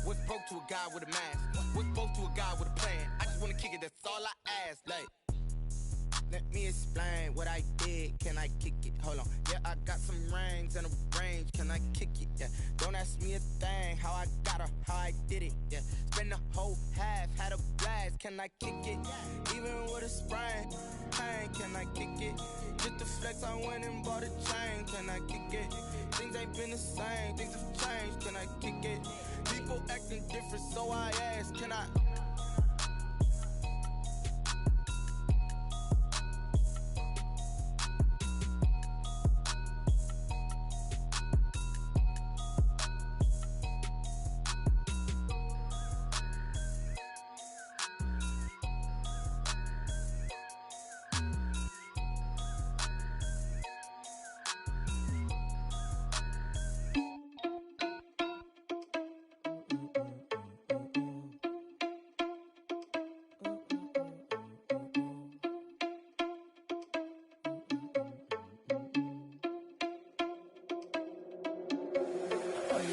What's broke to a guy with a mask? What's both to a guy with a plan? I just wanna kick it, that's all I ask. Like, let me explain what I did. Can I kick it? Hold on. Yeah, I got some rings and a range. Can I kick it? Yeah. Don't ask me a thing. How I got her, how I did it. Yeah. Spend the whole half, had a blast. Can I kick it? Even with a sprain. Pain, can I kick it? Just the flex, I went and bought a chain. Can I kick it? Things ain't been the same. Things have changed. Can I kick it? People acting different, so I ask, can I?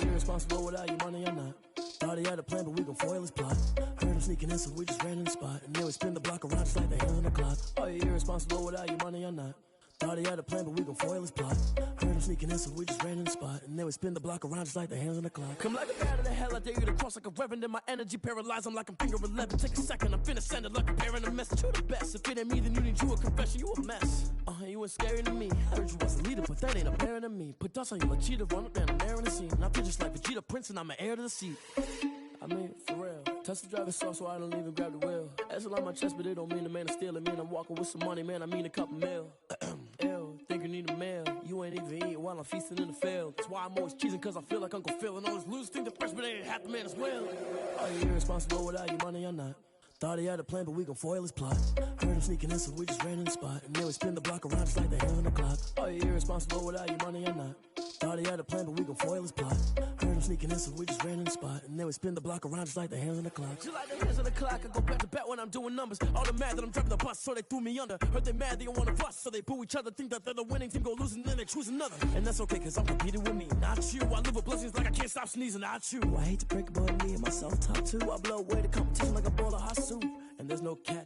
Irresponsible without your money or not. Thought he had a plan, but we gon' foil his plot. Heard him sneaking in, so we just ran in the spot. And then we spin the block around just like the hands on the clock. Are you irresponsible without your money or not? Thought he had a plan, but we gon' foil his plot. Heard him sneaking in, so we just ran in the spot. And then we spin the block around just like the hands on the clock. Come like a bat of the hell, I dare you to cross like a reverend. And my energy paralyzed, I'm like I'm finger 11. Take a second, I'm finna send it like a parent a message. You the best, if it ain't me, then you need you a confession. You a mess, you ain't scary to me. I heard you was a leader, but that ain't apparent to me. Put dust on you like cheetah, run up down the air in the scene. And I feel just like Vegeta Prince, and I'm an heir to the seat. I mean, for real. Touch the driver's soft, so I don't even grab the wheel. That's on my chest, but it don't mean the man is stealing. Mean I'm walking with some money, man, I mean a couple mil. Ew, think you need a meal. You ain't even eating while I'm feasting in the field. That's why I'm always cheesing, cause I feel like Uncle Phil. And all this loose think the freshman ain't half the man as well. Are you irresponsible without your money or not? Thought he had a plan, but we gon' foil his plot. Heard him sneaking in, so we just ran in the spot. And then we spin the block around just like the hands on the clock. Are you irresponsible without your money or not? Thought he had a plan, but we gon' foil his plot. Heard him sneaking in, so we just ran in the spot. And then we spin the block around just like the hands on the clock. Just like the hands on the clock, I go back to back when I'm doing numbers. All the mad that I'm driving the bus, so they threw me under. Heard they mad, they don't wanna bust, so they boo each other. Think that they're the winning team, go losing, then they choose another. And that's okay, cause I'm competing with me, not you. I live with blessings like I can't stop sneezing, not you. I hate to break it, but me and myself top two. I blow away the competition like a bowl of hot soup. And there's no catch.